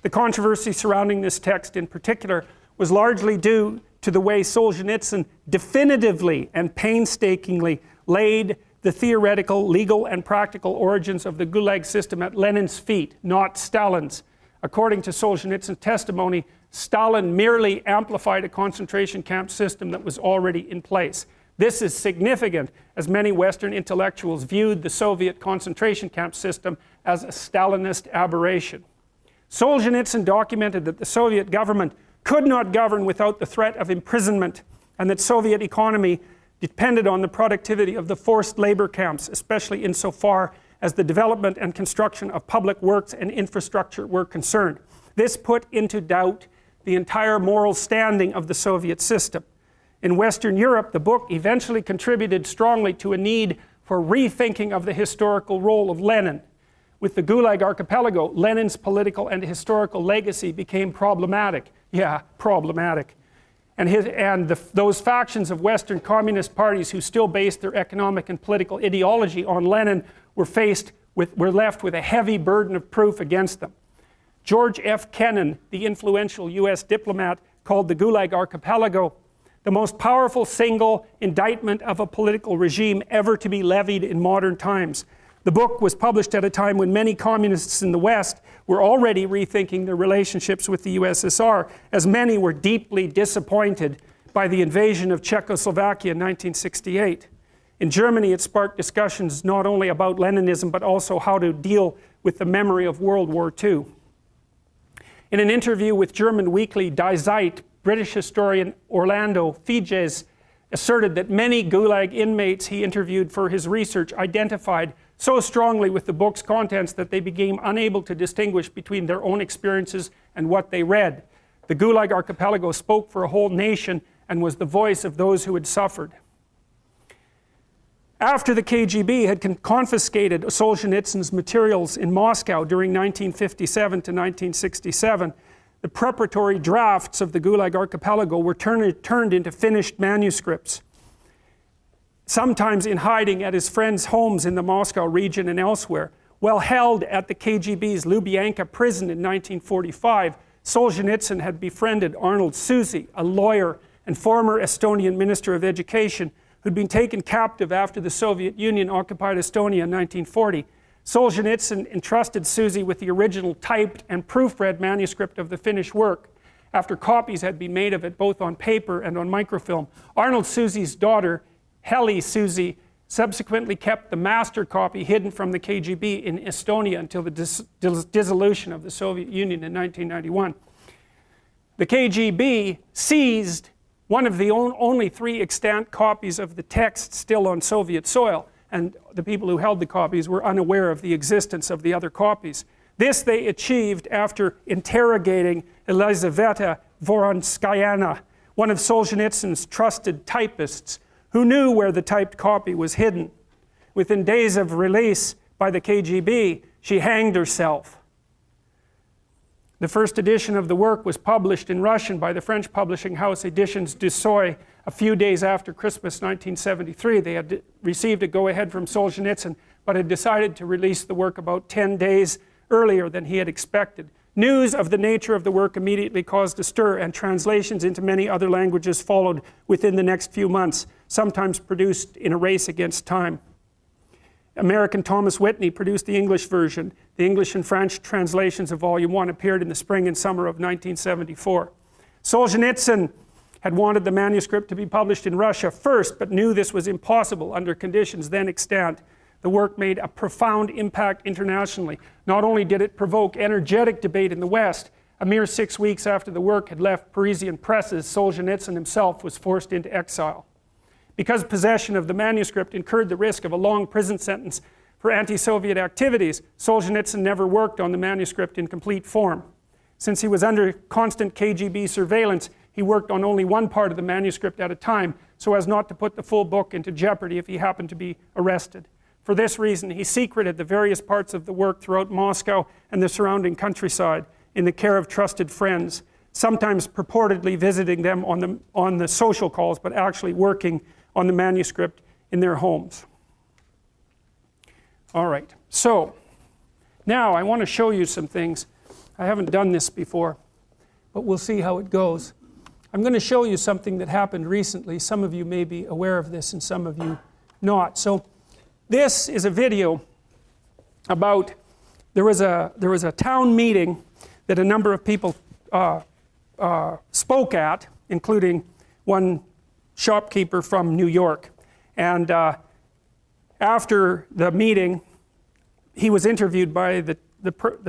The controversy surrounding this text in particular was largely due to the way Solzhenitsyn definitively and painstakingly laid the theoretical, legal, and practical origins of the Gulag system at Lenin's feet, not Stalin's. According to Solzhenitsyn's testimony, Stalin merely amplified a concentration camp system that was already in place. This is significant, as many Western intellectuals viewed the Soviet concentration camp system as a Stalinist aberration. Solzhenitsyn documented that the Soviet government could not govern without the threat of imprisonment, and that Soviet economy depended on the productivity of the forced labor camps, especially insofar as the development and construction of public works and infrastructure were concerned. This put into doubt the entire moral standing of the Soviet system. In Western Europe, the book eventually contributed strongly to a need for rethinking of the historical role of Lenin. With the Gulag archipelago, Lenin's political and historical legacy became problematic. Yeah, problematic. And those factions of Western communist parties who still based their economic and political ideology on Lenin were left with a heavy burden of proof against them. George F. Kennan, the influential US diplomat, called the Gulag archipelago the most powerful single indictment of a political regime ever to be levied in modern times. The book was published at a time when many communists in the West were already rethinking their relationships with the USSR, as many were deeply disappointed by the invasion of Czechoslovakia in 1968. In Germany, it sparked discussions not only about Leninism, but also how to deal with the memory of World War II. In an interview with German weekly Die Zeit, British historian Orlando Figes asserted that many Gulag inmates he interviewed for his research identified so strongly with the book's contents that they became unable to distinguish between their own experiences and what they read. The Gulag archipelago spoke for a whole nation and was the voice of those who had suffered. After the KGB had confiscated Solzhenitsyn's materials in Moscow during 1957 to 1967, the preparatory drafts of the Gulag archipelago were turned into finished manuscripts, sometimes in hiding at his friends' homes in the Moscow region and elsewhere. While held at the KGB's Lubyanka prison in 1945, Solzhenitsyn had befriended Arnold Suzy, a lawyer and former Estonian Minister of Education, who'd been taken captive after the Soviet Union occupied Estonia in 1940. Solzhenitsyn entrusted Suzy with the original typed and proofread manuscript of the finished work, after copies had been made of it both on paper and on microfilm. Arnold Suzy's daughter, Heli Suzy, subsequently kept the master copy hidden from the KGB in Estonia until the dissolution of the Soviet Union in 1991. The KGB seized one of the only 3 extant copies of the text still on Soviet soil, and the people who held the copies were unaware of the existence of the other copies. This they achieved after interrogating Elizaveta Voronskayana, one of Solzhenitsyn's trusted typists, who knew where the typed copy was hidden. Within days of release by the KGB, she hanged herself. The first edition of the work was published in Russian by the French publishing house Editions du Seuil a few days after Christmas 1973. They had received a go-ahead from Solzhenitsyn, but had decided to release the work about 10 days earlier than he had expected. News of the nature of the work immediately caused a stir, and translations into many other languages followed within the next few months, sometimes produced in a race against time. American Thomas Whitney produced the English version. The English and French translations of Volume 1 appeared in the spring and summer of 1974. Solzhenitsyn had wanted the manuscript to be published in Russia first, but knew this was impossible under conditions then extant. The work made a profound impact internationally. Not only did it provoke energetic debate in the West, a mere 6 weeks after the work had left Parisian presses, Solzhenitsyn himself was forced into exile. Because possession of the manuscript incurred the risk of a long prison sentence for anti-Soviet activities, Solzhenitsyn never worked on the manuscript in complete form. Since he was under constant KGB surveillance, he worked on only one part of the manuscript at a time, so as not to put the full book into jeopardy if he happened to be arrested. For this reason, he secreted the various parts of the work throughout Moscow and the surrounding countryside in the care of trusted friends, sometimes purportedly visiting them on the social calls, but actually working on the manuscript in their homes. All right, so now I want to show you some things. I haven't done this before, but we'll see how it goes. I'm going to show you something that happened recently. Some of you may be aware of this and some of you not. So this is a video about, there was a town meeting that a number of people spoke at, including one shopkeeper from New York. And after the meeting, he was interviewed by the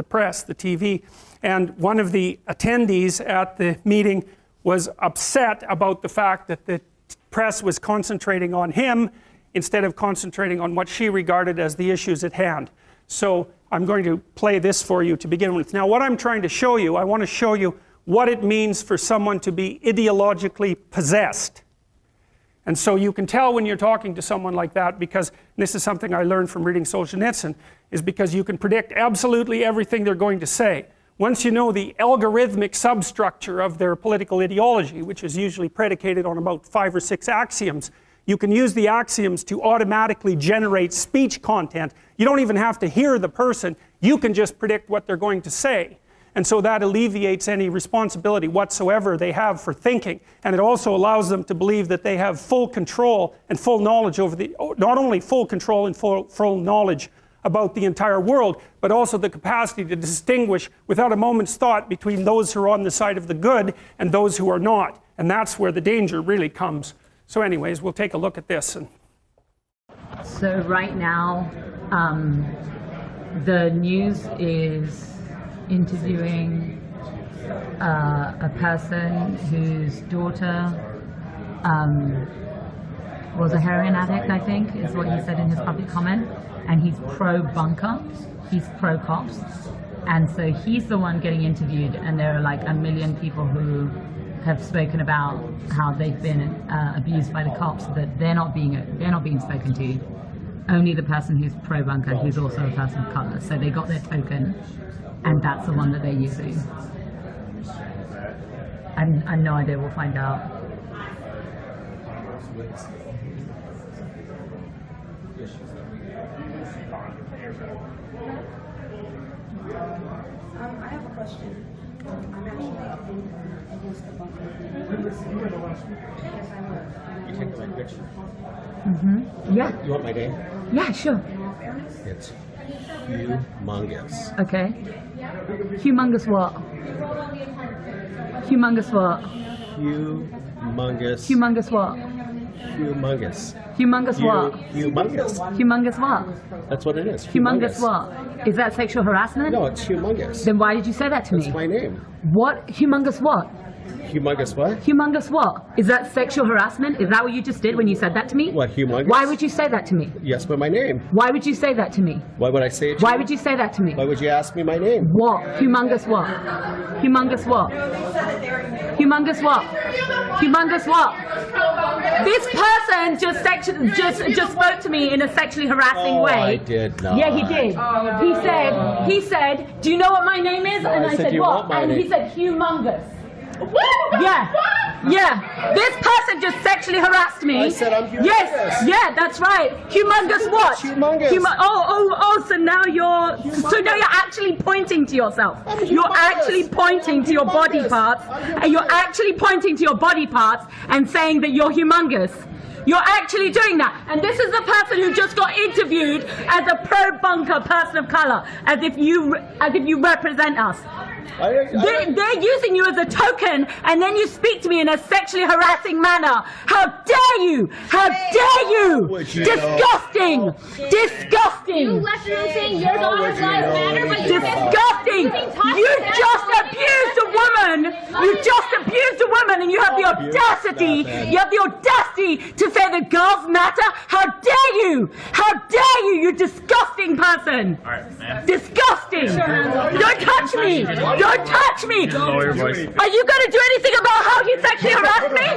press, the TV, and one of the attendees at the meeting was upset about the fact that the press was concentrating on him instead of concentrating on what she regarded as the issues at hand. So I'm going to play this for you to begin with. Now, what I'm trying to show you, I want to show you what it means for someone to be ideologically possessed. And so you can tell when you're talking to someone like that, because this is something I learned from reading Solzhenitsyn, is because you can predict absolutely everything they're going to say. Once you know the algorithmic substructure of their political ideology, which is usually predicated on about 5 or 6 axioms, you can use the axioms to automatically generate speech content. You don't even have to hear the person, you can just predict what they're going to say. And so that alleviates any responsibility whatsoever they have for thinking. And it also allows them to believe that they have full control and full knowledge over not only full control and full knowledge about the entire world, but also the capacity to distinguish without a moment's thought between those who are on the side of the good and those who are not. And that's where the danger really comes. So anyways, we'll take a look at this. So right now, the news is interviewing a person whose daughter was a heroin addict, I think, is what he said in his public comment. And he's pro-bunker, he's pro-cops. And so he's the one getting interviewed, and there are like a million people who have spoken about how they've been abused by the cops, that they're not being spoken to. Only the person who's pro-bunker, who's also a person of color. So they got their token, and that's the one that they're using. I have no idea, we'll find out. I have a question. I'm actually against the bunker. Yes, I would. You take my picture? Mm-hmm. Yeah. You want my name? Yeah, sure. It's humongous. Okay. Humongous what? Humongous what? Humongous. Humongous what? Humongous. Humongous what? Humongous. Humongous what? That's what it is. Humongous what? Is that sexual harassment? No, it's humongous. Then why did you say that to me? That's my name. What? Humongous what? Humongous what? Humongous what? Is that sexual harassment? Is that what you just did when you said that to me? What, humongous? Why would you say that to me? Yes, but my name. Why would you say that to me? Why would I say it to Why you? would you say that to me? Why would you ask me my name? What? Humongous what? Humongous what? Humongous what? Humongous what? This person just spoke to me in a sexually harassing way. I did not. Yeah, he did. He said, do you know what my name is? And I said, what? And he said, humongous. Yeah. Yeah. This person just sexually harassed me. I said I'm humongous. Yes. Yeah, that's right. Humongous what? Humongous. So now you're actually pointing to yourself. You're actually pointing to your body parts. And you're actually pointing to your body parts and saying that you're humongous. You're actually doing that. And this is the person who just got interviewed as a pro-bunker person of color, as if you represent us. They're using you as a token, and then you speak to me in a sexually harassing manner. How dare you? How dare you? Disgusting! Disgusting! You left them saying your daughter's life matter, but you're Disgusting! You just abused a woman! You just abused a woman, and you have the audacity! You have the audacity to say the girls matter? How dare you? How dare you? You disgusting person! Disgusting! Don't touch me! Don't touch me! Lower your voice. Are you going to do anything about how he sexually harassed me?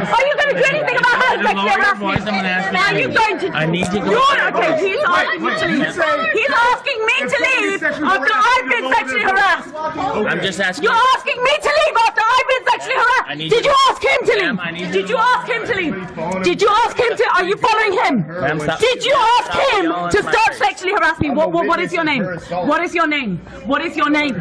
Are you going to do anything about how he sexually harassed me? I'm gonna ask you. Are you going to? I need to go. Okay, he's asking me to leave. He's asking me to leave after I've been sexually harassed. I'm just asking. You're asking me to leave after I've been sexually harassed. Did you ask him to leave? Did you ask him to leave? Did you ask him to? Are you following him? Stop. Did you ask him to stop sexually harassing me? What is your name? What is your name? What is your name?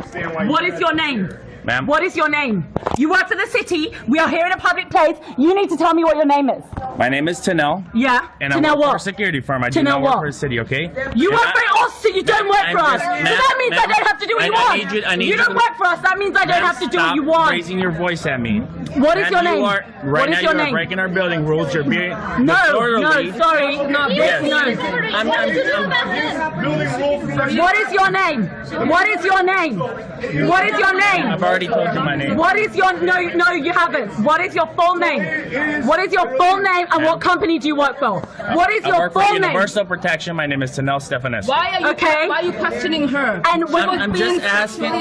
What is your name? Ma'am. What is your name? You work for the city. We are here in a public place. You need to tell me what your name is. My name is Tanel. Yeah. And I Tanel work for a what? security firm. I do Tanel not work what? for a city, okay? You work for us, so you don't work for us. So that means I don't have to do what you want. You don't work for us. That means I don't have to do what you want. Stop raising your voice at me. What is your name? What is your name? You are breaking our building rules. You're being No, disorderly. sorry. No. What is your name? What is your name? What is your name? I've already told you my name. What is your no, you haven't. What is your full name? What is your full name and what company do you work for? What is I your work for full name? Universal Protection. My name is Tanel Stefanescu. Why are you questioning her? And when I'm just asking.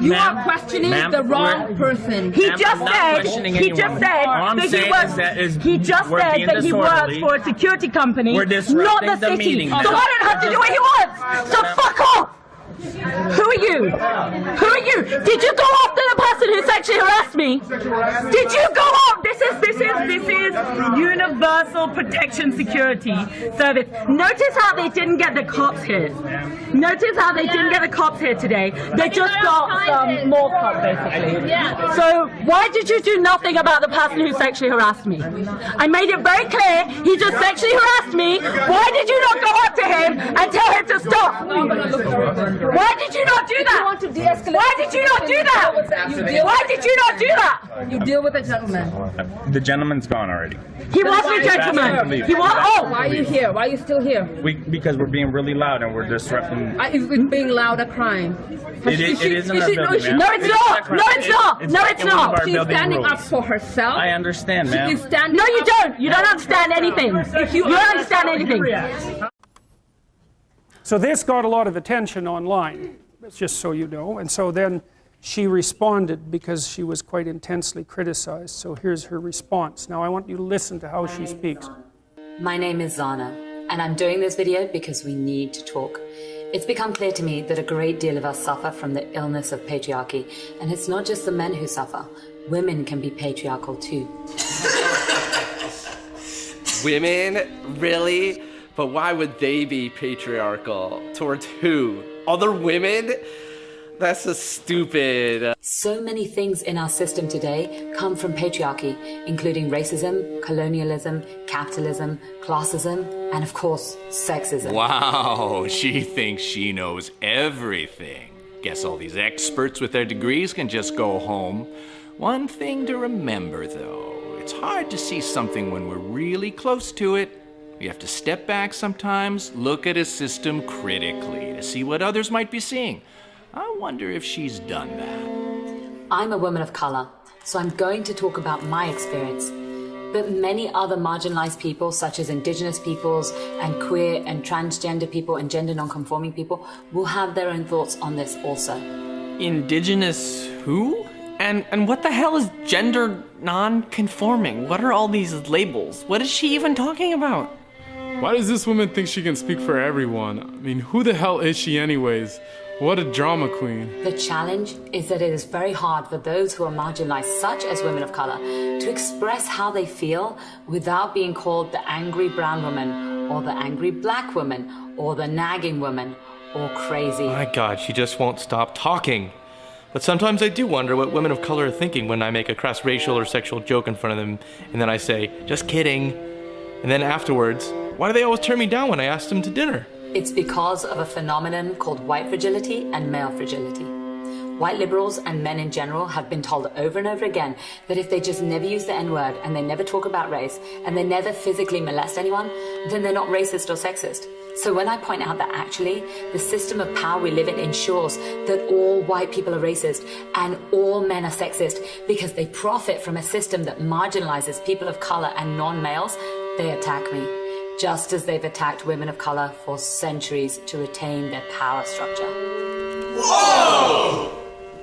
You Ma'am, are questioning ma'am, the wrong person. He Ma'am, just I'm not said questioning he anyone. just said All I'm that he saying works. is that He just we're said being that he works disorderly. for a security company, We're not the disrupting the city. meeting So now. I don't have to do what he wants. So fuck off. Who are you? Who are you? Did you go after the person who sexually harassed me? Did you go off? This is Universal Protection Security Service. Notice how they didn't get the cops here. Notice how they didn't get the cops here today. They just got some more cops basically. So why did you do nothing about the person who sexually harassed me? I made it very clear he just sexually harassed me. Why did you not go up to him and tell him to stop? Why did you not do that? You want to de-escalate? Why did you not do that? Why did you not do that? You deal with the gentleman. The gentleman's gone already. He was a gentleman. He was. Oh, Why are you here? Why are you still here? Because we're being really loud and we're disrupting. Is being loud a crime? It is in our building, ma'am. no, it's not. No, it's not. No, it's breaking one of not. our She's building standing rules. up for herself. I understand, ma'am. She's standing No, you up- don't. You don't understand anything. You don't understand anything. So this got a lot of attention online, just so you know. And so then she responded because she was quite intensely criticized. So here's her response. Now I want you to listen to how she speaks. My name is Zana, and I'm doing this video because we need to talk. It's become clear to me that a great deal of us suffer from the illness of patriarchy, and it's not just the men who suffer. Women can be patriarchal too. Women? Really? But why would they be patriarchal? Towards who? Other women? That's so stupid. So many things in our system today come from patriarchy, including racism, colonialism, capitalism, classism, and of course, sexism. Wow, she thinks she knows everything. Guess all these experts with their degrees can just go home. One thing to remember, though, it's hard to see something when we're really close to it. We have to step back sometimes, look at a system critically to see what others might be seeing. I wonder if she's done that. I'm a woman of color, so I'm going to talk about my experience. But many other marginalized people, such as indigenous peoples and queer and transgender people and gender non-conforming people, will have their own thoughts on this also. Indigenous who? And what the hell is gender non-conforming? What are all these labels? What is she even talking about? Why does this woman think she can speak for everyone? I mean, who the hell is she anyways? What a drama queen. The challenge is that it is very hard for those who are marginalized, such as women of color, to express how they feel without being called the angry brown woman, or the angry black woman, or the nagging woman, or crazy. My God, she just won't stop talking. But sometimes I do wonder what women of color are thinking when I make a crass racial or sexual joke in front of them, and then I say, just kidding. And then afterwards, why do they always turn me down when I ask them to dinner? It's because of a phenomenon called white fragility and male fragility. White liberals and men in general have been told over and over again that if they just never use the N-word and they never talk about race and they never physically molest anyone, then they're not racist or sexist. So when I point out that actually the system of power we live in ensures that all white people are racist and all men are sexist because they profit from a system that marginalizes people of color and non-males, they attack me, just as they've attacked women of color for centuries to retain their power structure. Whoa!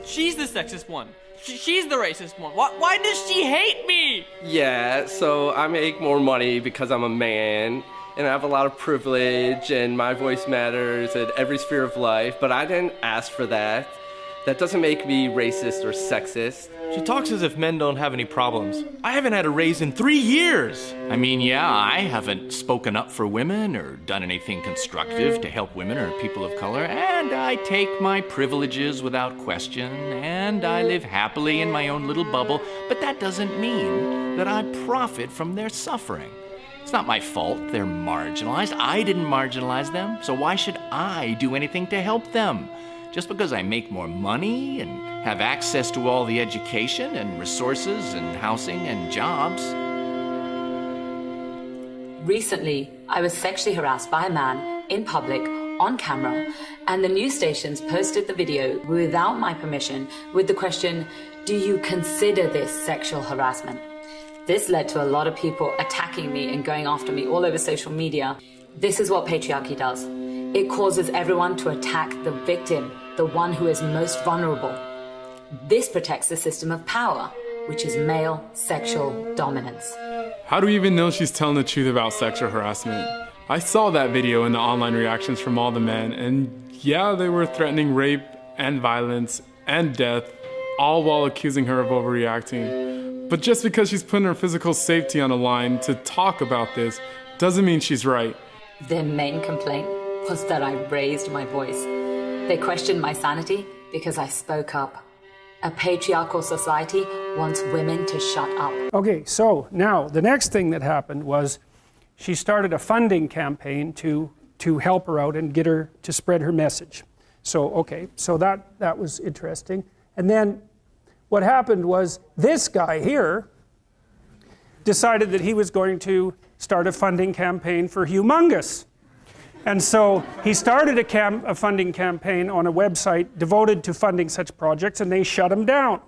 She's the sexist one. She's the racist one. Why does she hate me? Yeah, so I make more money because I'm a man, and I have a lot of privilege, and my voice matters in every sphere of life, but I didn't ask for that. That doesn't make me racist or sexist. She talks as if men don't have any problems. I haven't had a raise in 3 years. I mean, yeah, I haven't spoken up for women or done anything constructive to help women or people of color, and I take my privileges without question, and I live happily in my own little bubble, but that doesn't mean that I profit from their suffering. It's not my fault they're marginalized. I didn't marginalize them, so why should I do anything to help them? Just because I make more money and have access to all the education and resources and housing and jobs. Recently, I was sexually harassed by a man in public on camera, and the news stations posted the video without my permission with the question, "Do you consider this sexual harassment?" This led to a lot of people attacking me and going after me all over social media. This is what patriarchy does. It causes everyone to attack the victim, the one who is most vulnerable. This protects the system of power, which is male sexual dominance. How do we even know she's telling the truth about sexual harassment? I saw that video in the online reactions from all the men, and yeah, they were threatening rape and violence and death, all while accusing her of overreacting. But just because she's putting her physical safety on the line to talk about this doesn't mean she's right. Their main complaint was that I raised my voice. They questioned my sanity because I spoke up. A patriarchal society wants women to shut up. Okay, so now the next thing that happened was she started a funding campaign to help her out and get her to spread her message. So that was interesting. And then what happened was this guy here decided that he was going to start a funding campaign for Humongous. And so he started a funding campaign on a website devoted to funding such projects, and they shut him down.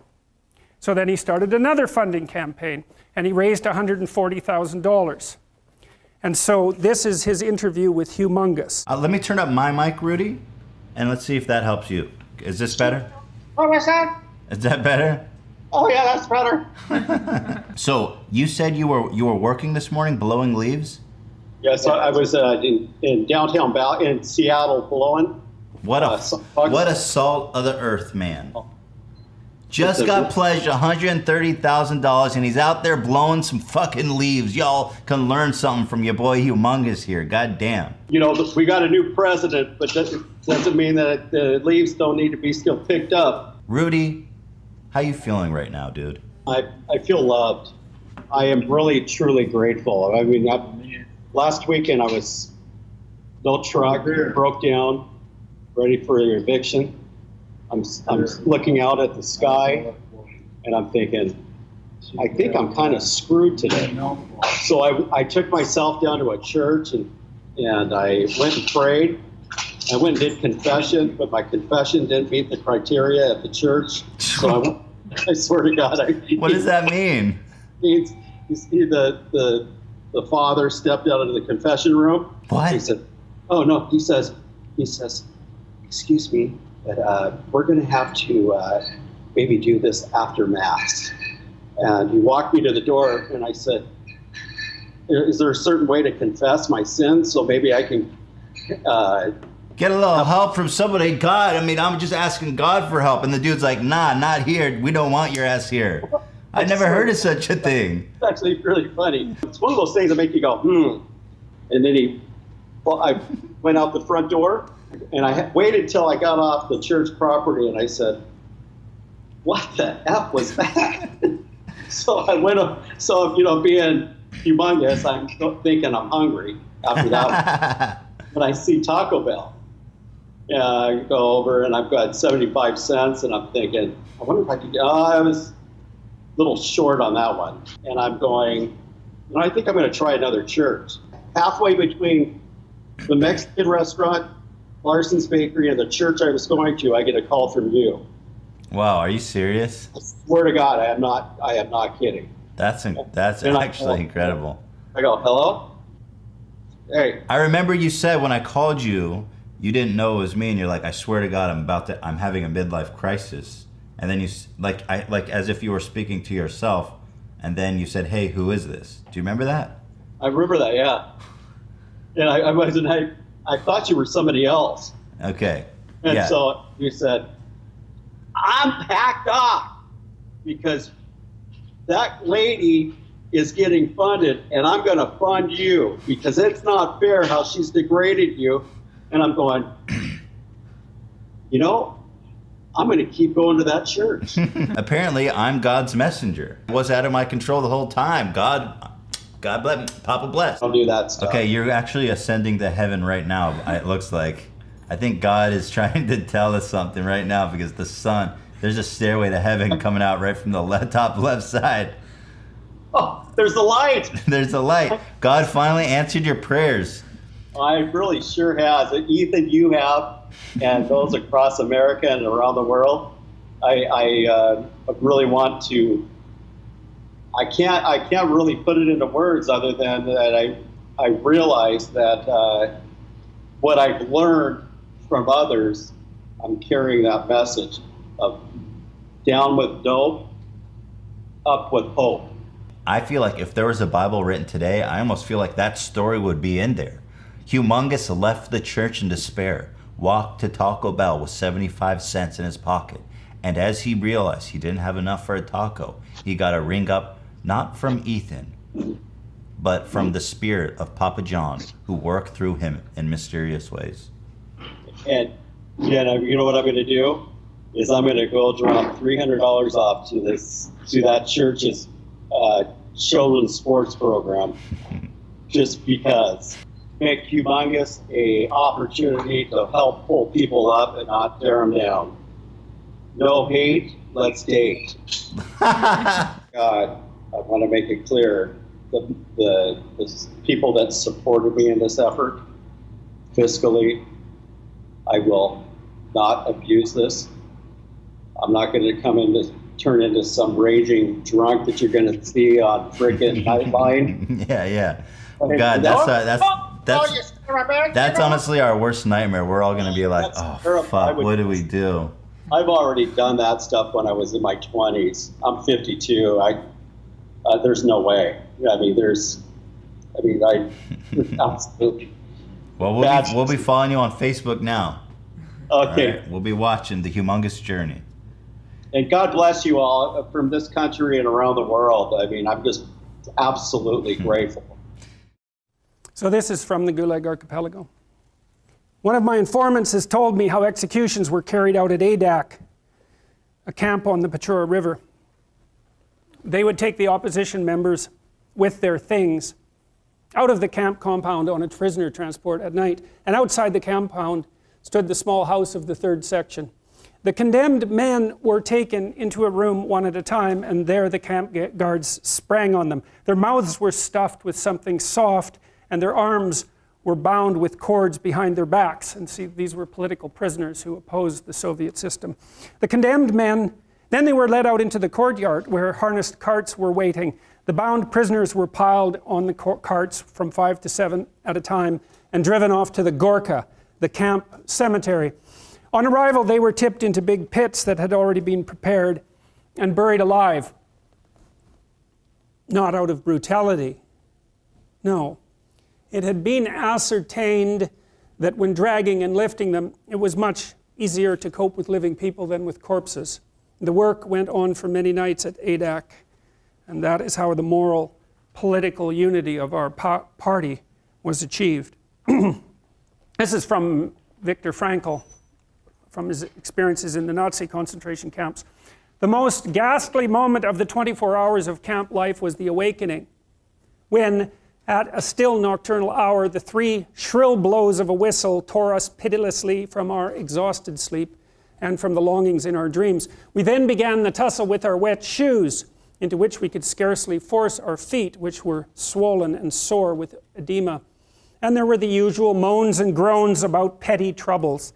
So then he started another funding campaign, and he raised $140,000. And so this is his interview with Humongous. Let me turn up my mic, Rudy, and let's see if that helps you. Is this better? What was that? Is that better? Oh yeah, that's better. So you said you were working this morning, blowing leaves? Yes, I was in downtown in Seattle blowing. What a salt of the earth, man. Just got pledged $130,000 and he's out there blowing some fucking leaves. Y'all can learn something from your boy Humongous here. God damn. You know, we got a new president, but that doesn't mean that the leaves don't need to be still picked up. Rudy, how you feeling right now, dude? I feel loved. I am really, truly grateful. I mean, last weekend I was no truck, broke down, ready for the eviction. I'm looking out at the sky and I'm thinking, I think I'm kind of screwed today. So I took myself down to a church and I went and prayed. I went and did confession, but my confession didn't meet the criteria at the church. So I swear to God. What does that mean? You see the father stepped out of the confession room. What? He said, oh no, he says, excuse me, but we're going to have to maybe do this after Mass. And he walked me to the door and I said, is there a certain way to confess my sins so maybe I can get a little help from somebody? God, I mean, I'm just asking God for help. And the dude's like, nah, not here. We don't want your ass here. I never heard of such a thing. It's actually really funny. It's one of those things that make you go, And then I went out the front door and I waited till I got off the church property and I said, what the F was that? So I went up, being humongous. I'm thinking I'm hungry after that. But I see Taco Bell. Yeah, I go over and I've got 75 cents, and I'm thinking, I wonder if I could get, I was a little short on that one. And I'm going, I think I'm going to try another church. Halfway between the Mexican restaurant, Larson's Bakery, and the church I was going to, I get a call from you. Wow, are you serious? I swear to God, I am not kidding. That's actually incredible. I go, hello? Hey. I remember you said when I called you, you didn't know it was me, and you're like, I swear to God, I'm having a midlife crisis. And then you, like as if you were speaking to yourself, and then you said, hey, who is this? Do you remember that? I remember that, yeah. And I thought you were somebody else. Okay. And yeah. So you said, I'm packed off because that lady is getting funded, and I'm going to fund you because it's not fair how she's degraded you. And I'm going, I'm going to keep going to that church. Apparently, I'm God's messenger. It was out of my control the whole time. God bless me. Papa bless. Don't do that stuff. Okay, you're actually ascending to heaven right now, it looks like. I think God is trying to tell us something right now because the sun, there's a stairway to heaven coming out right from the top left side. Oh, there's the light. There's the light. God finally answered your prayers. I really sure has. Ethan, you have, and those across America and around the world. I really want to. I can't really put it into words other than that I realize that what I've learned from others, I'm carrying that message of down with dope, up with hope. I feel like if there was a Bible written today, I almost feel like that story would be in there. Humongous left the church in despair, walked to Taco Bell with 75 cents in his pocket, and as he realized he didn't have enough for a taco, he got a ring up not from Ethan, but from the spirit of Papa John, who worked through him in mysterious ways. And you know what I'm going to do is I'm going to go drop $300 off to that church's children's sports program, just because. Make Humongous a opportunity to help pull people up and not tear them down. No hate, let's date. God, I want to make it clear, the people that supported me in this effort, fiscally, I will not abuse this. I'm not going to turn into some raging drunk that you're going to see on frickin' Nightline. Yeah. God, that's honestly our worst nightmare. We're all going to be like, fuck, what do we do? I've already done that stuff when I was in my 20s. I'm 52. There's no way. Absolutely. Well, we'll be following you on Facebook now. Okay. Right? We'll be watching the Humongous Journey. And God bless you all from this country and around the world. I'm just absolutely grateful. So this is from the Gulag Archipelago. One of my informants has told me how executions were carried out at Adak, a camp on the Pechora River. They would take the opposition members with their things out of the camp compound on a prisoner transport at night, and outside the compound stood the small house of the third section. The condemned men were taken into a room one at a time, and there the camp guards sprang on them. Their mouths were stuffed with something soft, and their arms were bound with cords behind their backs. And see, these were political prisoners who opposed the Soviet system. The condemned men, then they were led out into the courtyard where harnessed carts were waiting. The bound prisoners were piled on the carts from 5 to 7 at a time and driven off to the Gorka, the camp cemetery. On arrival, they were tipped into big pits that had already been prepared and buried alive. Not out of brutality. No. It had been ascertained that when dragging and lifting them, it was much easier to cope with living people than with corpses. The work went on for many nights at Adak, and that is how the moral, political unity of our party was achieved. This is from Viktor Frankl, from his experiences in the Nazi concentration camps. The most ghastly moment of the 24 hours of camp life was the awakening, when, at a still nocturnal hour, the 3 shrill blows of a whistle tore us pitilessly from our exhausted sleep and from the longings in our dreams. We then began the tussle with our wet shoes, into which we could scarcely force our feet, which were swollen and sore with edema. And there were the usual moans and groans about petty troubles,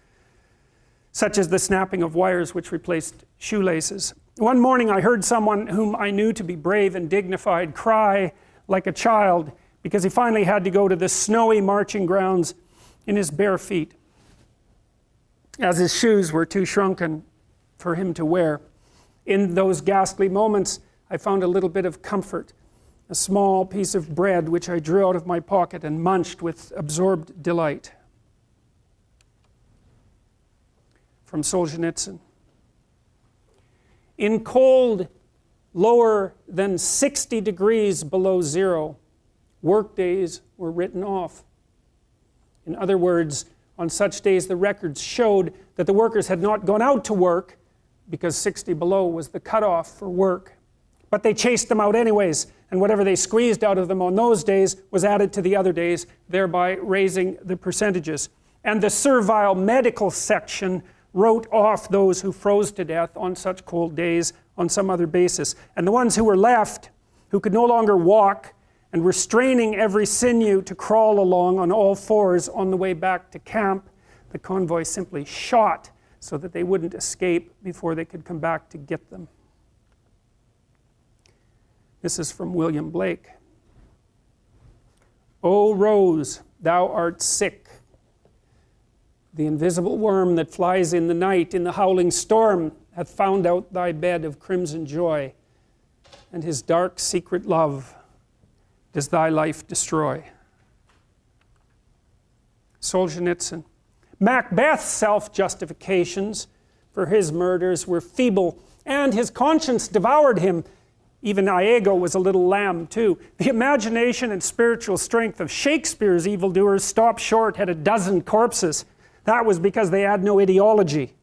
such as the snapping of wires which replaced shoelaces. One morning I heard someone whom I knew to be brave and dignified cry like a child because he finally had to go to the snowy marching grounds in his bare feet, as his shoes were too shrunken for him to wear. In those ghastly moments, I found a little bit of comfort, a small piece of bread which I drew out of my pocket and munched with absorbed delight. From Solzhenitsyn. In cold lower than 60 degrees below zero, work days were written off. In other words, on such days the records showed that the workers had not gone out to work because 60 below was the cutoff for work. But they chased them out anyways, and whatever they squeezed out of them on those days was added to the other days, thereby raising the percentages. And the servile medical section wrote off those who froze to death on such cold days on some other basis. And the ones who were left, who could no longer walk and were straining every sinew to crawl along on all fours on the way back to camp, the convoy simply shot so that they wouldn't escape before they could come back to get them. This is from William Blake. O Rose, thou art sick. The invisible worm that flies in the night, in the howling storm, hath found out thy bed of crimson joy, and his dark secret love does thy life destroy. Solzhenitsyn. Macbeth's self-justifications for his murders were feeble, and his conscience devoured him. Even Iago was a little lamb too. The imagination and spiritual strength of Shakespeare's evildoers stopped short at 12 corpses. That was because they had no ideology.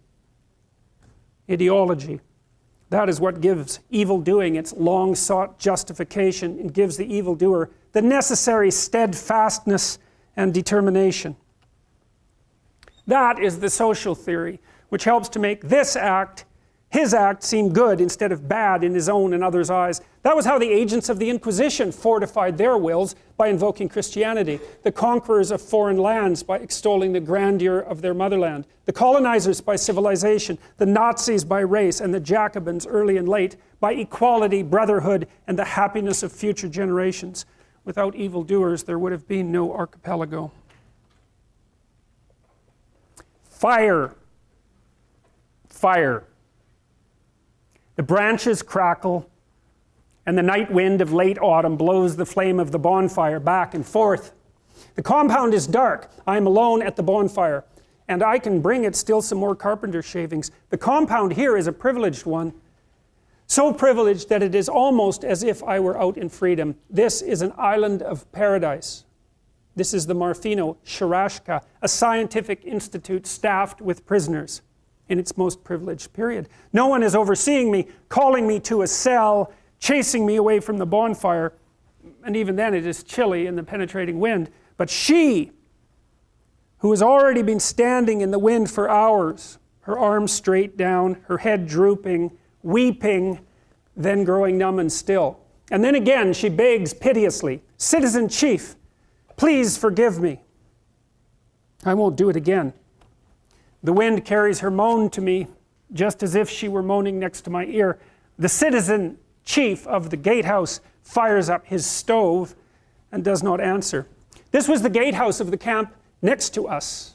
Ideology. That is what gives evil doing its long-sought justification and gives the evildoer the necessary steadfastness and determination. That is the social theory, which helps to make this act, his act, seem good instead of bad in his own and others' eyes. That was how the agents of the Inquisition fortified their wills by invoking Christianity, the conquerors of foreign lands by extolling the grandeur of their motherland, the colonizers by civilization, the Nazis by race, and the Jacobins, early and late, by equality, brotherhood, and the happiness of future generations. Without evildoers, there would have been no archipelago. Fire. Fire. The branches crackle, and the night wind of late autumn blows the flame of the bonfire back and forth. The compound is dark. I am alone at the bonfire, and I can bring it still some more carpenter shavings. The compound here is a privileged one, so privileged that it is almost as if I were out in freedom. This is an island of paradise. This is the Marfino Sharashka, a scientific institute staffed with prisoners in its most privileged period. No one is overseeing me, calling me to a cell, chasing me away from the bonfire, and even then it is chilly in the penetrating wind. But she, who has already been standing in the wind for hours, her arms straight down, her head drooping, weeping, then growing numb and still. And then again she begs piteously, "Citizen Chief, please forgive me. I won't do it again." The wind carries her moan to me, just as if she were moaning next to my ear. The citizen chief of the gatehouse fires up his stove and does not answer. This was the gatehouse of the camp next to us,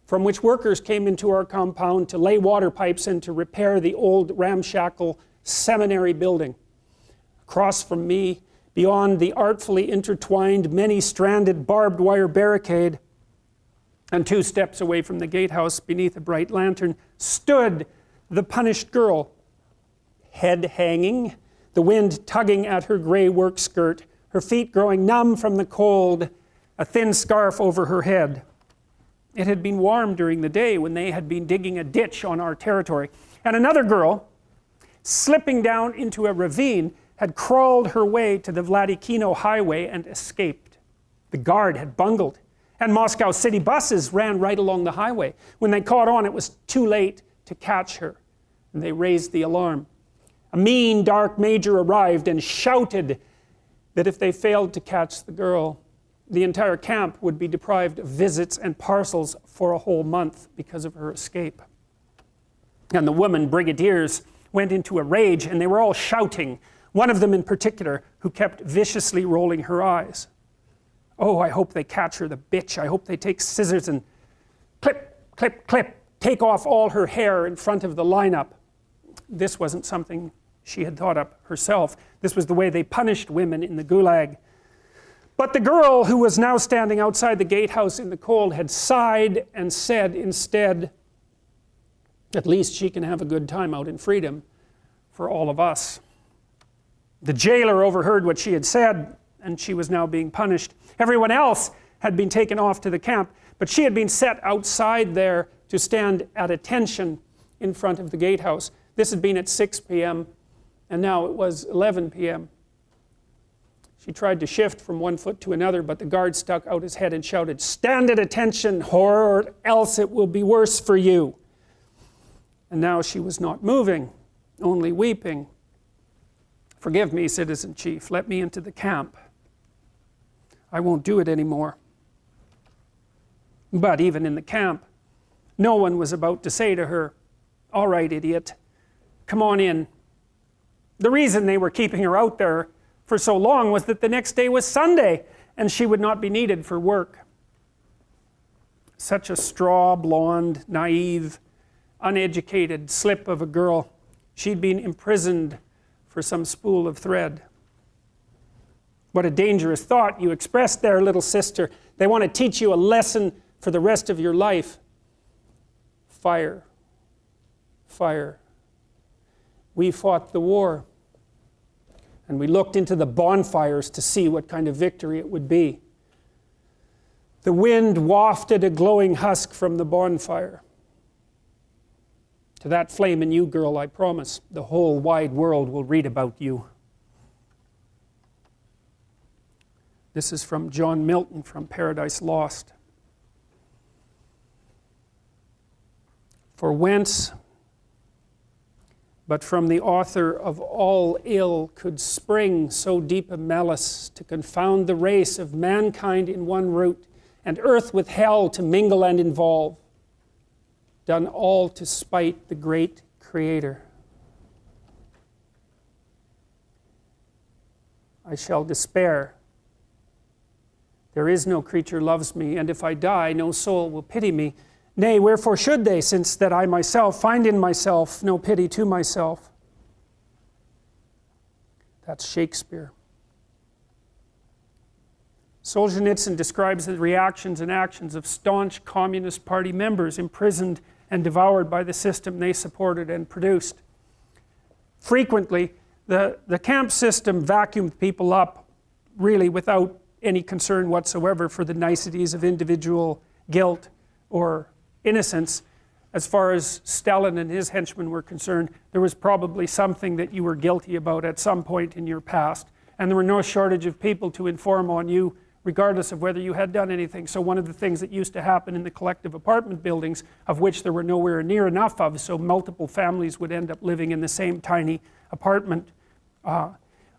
from which workers came into our compound to lay water pipes and to repair the old ramshackle seminary building. Across from me, beyond the artfully intertwined, many-stranded barbed wire barricade, and 2 steps away from the gatehouse, beneath a bright lantern, stood the punished girl, head hanging, the wind tugging at her gray work skirt, her feet growing numb from the cold, a thin scarf over her head. It had been warm during the day when they had been digging a ditch on our territory. And another girl, slipping down into a ravine, had crawled her way to the Vladikino highway and escaped. The guard had bungled, and Moscow city buses ran right along the highway. When they caught on, it was too late to catch her, and they raised the alarm. A mean, dark major arrived and shouted that if they failed to catch the girl, the entire camp would be deprived of visits and parcels for a whole month because of her escape. And the women brigadiers went into a rage, and they were all shouting, one of them in particular, who kept viciously rolling her eyes. Oh, I hope they catch her, the bitch. I hope they take scissors and clip, clip, clip, take off all her hair in front of the lineup. This wasn't something she had thought up herself. This was the way they punished women in the Gulag. But the girl, who was now standing outside the gatehouse in the cold, had sighed and said instead, at least she can have a good time out in freedom for all of us. The jailer overheard what she had said, and she was now being punished. Everyone else had been taken off to the camp, but she had been set outside there to stand at attention in front of the gatehouse. This had been at 6 p.m., and now it was 11 p.m. She tried to shift from one foot to another, but the guard stuck out his head and shouted, "Stand at attention, whore, or else it will be worse for you." And now she was not moving, only weeping. "Forgive me, Citizen Chief, let me into the camp. I won't do it anymore." But even in the camp, no one was about to say to her, "All right, idiot, come on in." The reason they were keeping her out there for so long was that the next day was Sunday, and she would not be needed for work. Such a straw, blonde, naive, uneducated slip of a girl. She'd been imprisoned for some spool of thread. What a dangerous thought you expressed there, little sister. They want to teach you a lesson for the rest of your life. Fire. Fire. We fought the war, and we looked into the bonfires to see what kind of victory it would be. The wind wafted a glowing husk from the bonfire. To that flame in you, girl, I promise, the whole wide world will read about you. This is from John Milton from Paradise Lost. For whence, but from the author of all ill, could spring so deep a malice to confound the race of mankind in one root, and earth with hell to mingle and involve, done all to spite the great Creator. I shall despair. There is no creature loves me, and if I die, no soul will pity me. Nay, wherefore should they, since that I myself find in myself no pity to myself? That's Shakespeare. Solzhenitsyn describes the reactions and actions of staunch Communist Party members imprisoned and devoured by the system they supported and produced. Frequently, the camp system vacuumed people up, really without any concern whatsoever for the niceties of individual guilt or innocence. As far as Stalin and his henchmen were concerned, there was probably something that you were guilty about at some point in your past, and there were no shortage of people to inform on you regardless of whether you had done anything. So one of the things that used to happen in the collective apartment buildings, of which there were nowhere near enough of, so multiple families would end up living in the same tiny apartment,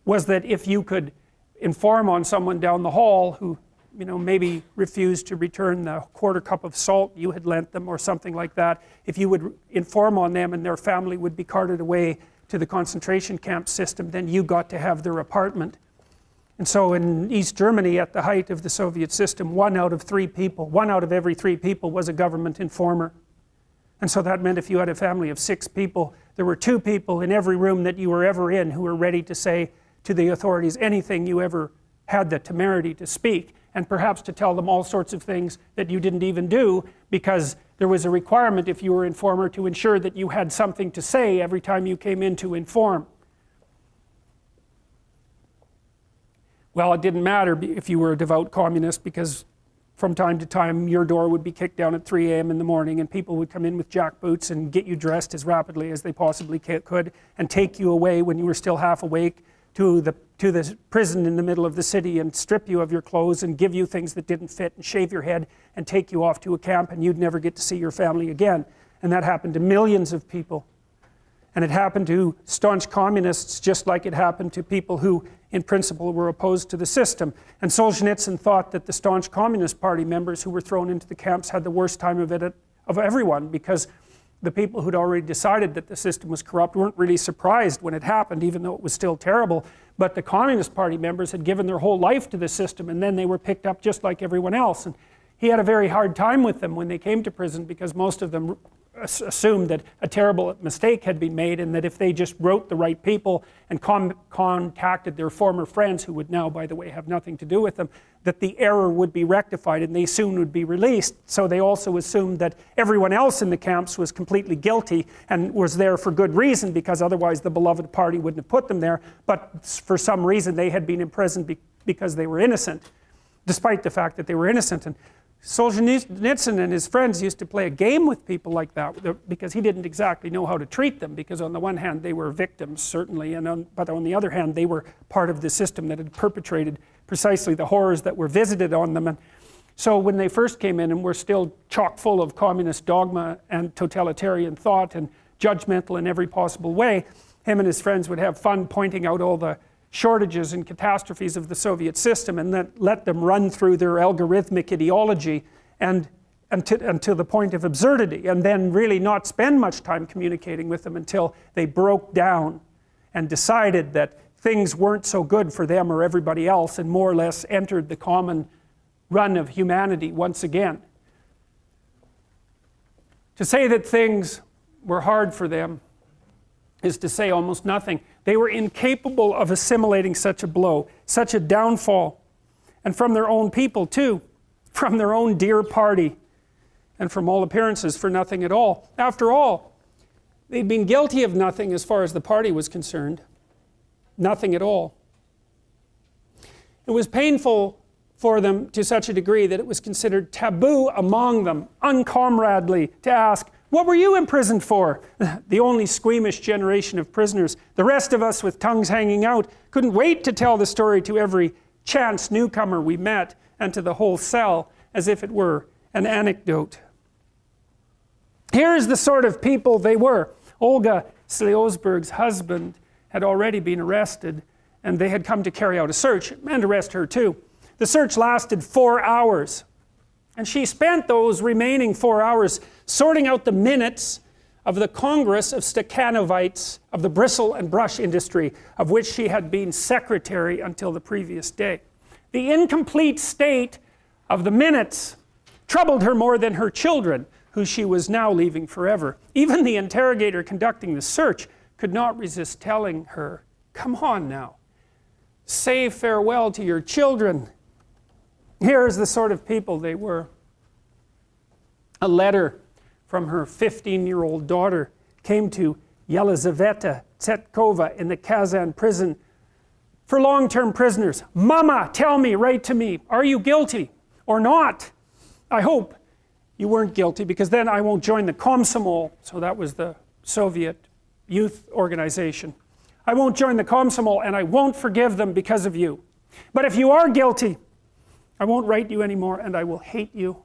was that if you could inform on someone down the hall who, maybe refused to return the quarter cup of salt you had lent them or something like that, if you would inform on them and their family would be carted away to the concentration camp system, then you got to have their apartment. And so in East Germany, at the height of the Soviet system, 1 out of every 3 people was a government informer. And so that meant if you had a family of 6 people, there were 2 people in every room that you were ever in who were ready to say to the authorities anything you ever had the temerity to speak, and perhaps to tell them all sorts of things that you didn't even do, because there was a requirement, if you were an informer, to ensure that you had something to say every time you came in to inform. Well, it didn't matter if you were a devout communist, because from time to time your door would be kicked down at 3 a.m. in the morning, and people would come in with jackboots and get you dressed as rapidly as they possibly could and take you away when you were still half awake to the prison in the middle of the city and strip you of your clothes and give you things that didn't fit and shave your head and take you off to a camp, and you'd never get to see your family again. And that happened to millions of people. And it happened to staunch communists just like it happened to people who, in principle, were opposed to the system. And Solzhenitsyn thought that the staunch Communist Party members who were thrown into the camps had the worst time of it of everyone, because the people who'd already decided that the system was corrupt weren't really surprised when it happened, even though it was still terrible. But the Communist Party members had given their whole life to the system, and then they were picked up just like everyone else. And he had a very hard time with them when they came to prison, because most of them assumed that a terrible mistake had been made, and that if they just wrote the right people and contacted their former friends, who would now, by the way, have nothing to do with them, that the error would be rectified and they soon would be released. So they also assumed that everyone else in the camps was completely guilty and was there for good reason, because otherwise the beloved party wouldn't have put them there. But for some reason they had been imprisoned because they were innocent, despite the fact that they were innocent. And Solzhenitsyn and his friends used to play a game with people like that, because he didn't exactly know how to treat them, because on the one hand they were victims, certainly, but on the other hand they were part of the system that had perpetrated precisely the horrors that were visited on them. And so when they first came in and were still chock full of communist dogma and totalitarian thought and judgmental in every possible way, him and his friends would have fun pointing out all the shortages and catastrophes of the Soviet system, and then let them run through their algorithmic ideology and to the point of absurdity, and then really not spend much time communicating with them until they broke down and decided that things weren't so good for them or everybody else, and more or less entered the common run of humanity once again. To say that things were hard for them is to say almost nothing. They were incapable of assimilating such a blow, such a downfall, and from their own people too, from their own dear party, and from all appearances for nothing at all. After all, they'd been guilty of nothing as far as the party was concerned. Nothing at all. It was painful for them to such a degree that it was considered taboo among them, uncomradely, to ask, "What were you imprisoned for?" The only squeamish generation of prisoners. The rest of us with tongues hanging out couldn't wait to tell the story to every chance newcomer we met, and to the whole cell, as if it were an anecdote. Here's the sort of people they were. Olga Sliosberg's husband had already been arrested, and they had come to carry out a search and arrest her too. The search lasted 4 hours. And she spent those remaining 4 hours sorting out the minutes of the Congress of Stakhanovites of the bristle and brush industry, of which she had been secretary until the previous day. The incomplete state of the minutes troubled her more than her children, who she was now leaving forever. Even the interrogator conducting the search could not resist telling her, "Come on now, say farewell to your children." Here's the sort of people they were. A letter from her 15-year-old daughter came to Yelizaveta Tsetkova in the Kazan prison for long-term prisoners. "Mama, tell me, write to me, are you guilty or not? I hope you weren't guilty, because then I won't join the Komsomol." So that was the Soviet youth organization. "I won't join the Komsomol, and I won't forgive them because of you. But if you are guilty, I won't write you anymore, and I will hate you."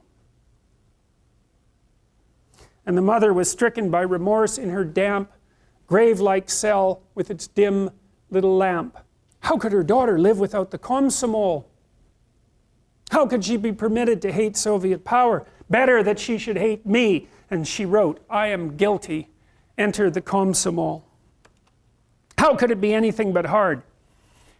And the mother was stricken by remorse in her damp, grave-like cell with its dim little lamp. How could her daughter live without the Komsomol? How could she be permitted to hate Soviet power? Better that she should hate me. And she wrote, "I am guilty. Enter the Komsomol." How could it be anything but hard?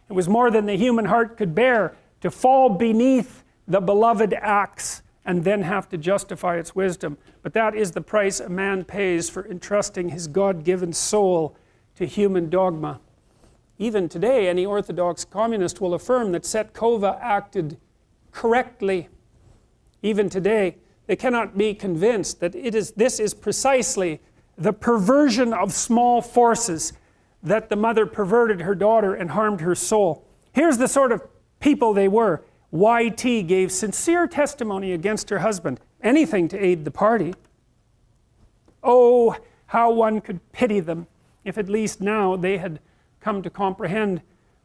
It was more than the human heart could bear to fall beneath the beloved axe and then have to justify its wisdom. But that is the price a man pays for entrusting his God-given soul to human dogma. Even today, any Orthodox communist will affirm that Tsetkova acted correctly. Even today, they cannot be convinced that this is precisely the perversion of small forces, that the mother perverted her daughter and harmed her soul. Here's the sort of people they were. YT gave sincere testimony against her husband, anything to aid the party. Oh, how one could pity them, if at least now they had come to comprehend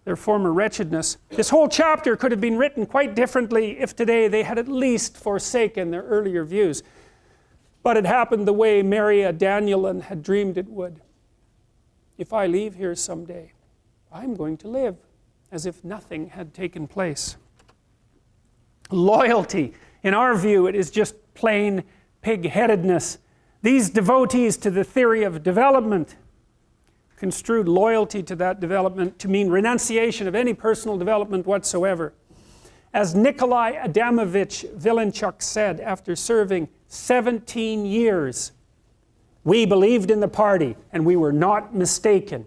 their former wretchedness. This whole chapter could have been written quite differently if today they had at least forsaken their earlier views. But it happened the way Maria Danielin had dreamed it would. If I leave here someday, I'm going to live as if nothing had taken place. Loyalty, in our view, it is just plain pig-headedness. These devotees to the theory of development construed loyalty to that development to mean renunciation of any personal development whatsoever. As Nikolai Adamovich Vilenchuk said after serving 17 years, we believed in the party and we were not mistaken.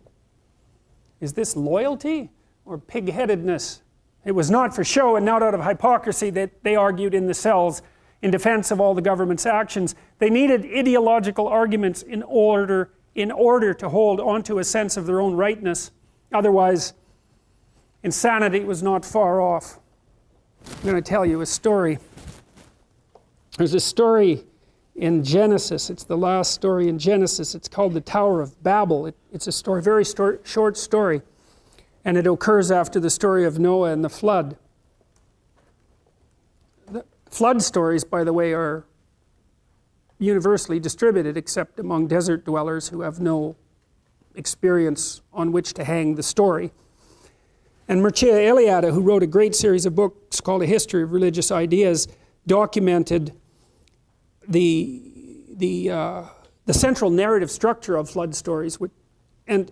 Is this loyalty or pig-headedness? It was not for show and not out of hypocrisy that they argued in the cells in defense of all the government's actions. They needed ideological arguments in order to hold onto a sense of their own rightness. Otherwise, insanity was not far off. I'm going to tell you a story. There's a story in Genesis. It's the last story in Genesis. It's called the Tower of Babel. It's a story, very short story, and it occurs after the story of Noah and the flood. The flood stories, by the way, are universally distributed except among desert dwellers who have no experience on which to hang the story. And Mircea Eliade, who wrote a great series of books called A History of Religious Ideas, documented the central narrative structure of flood stories. And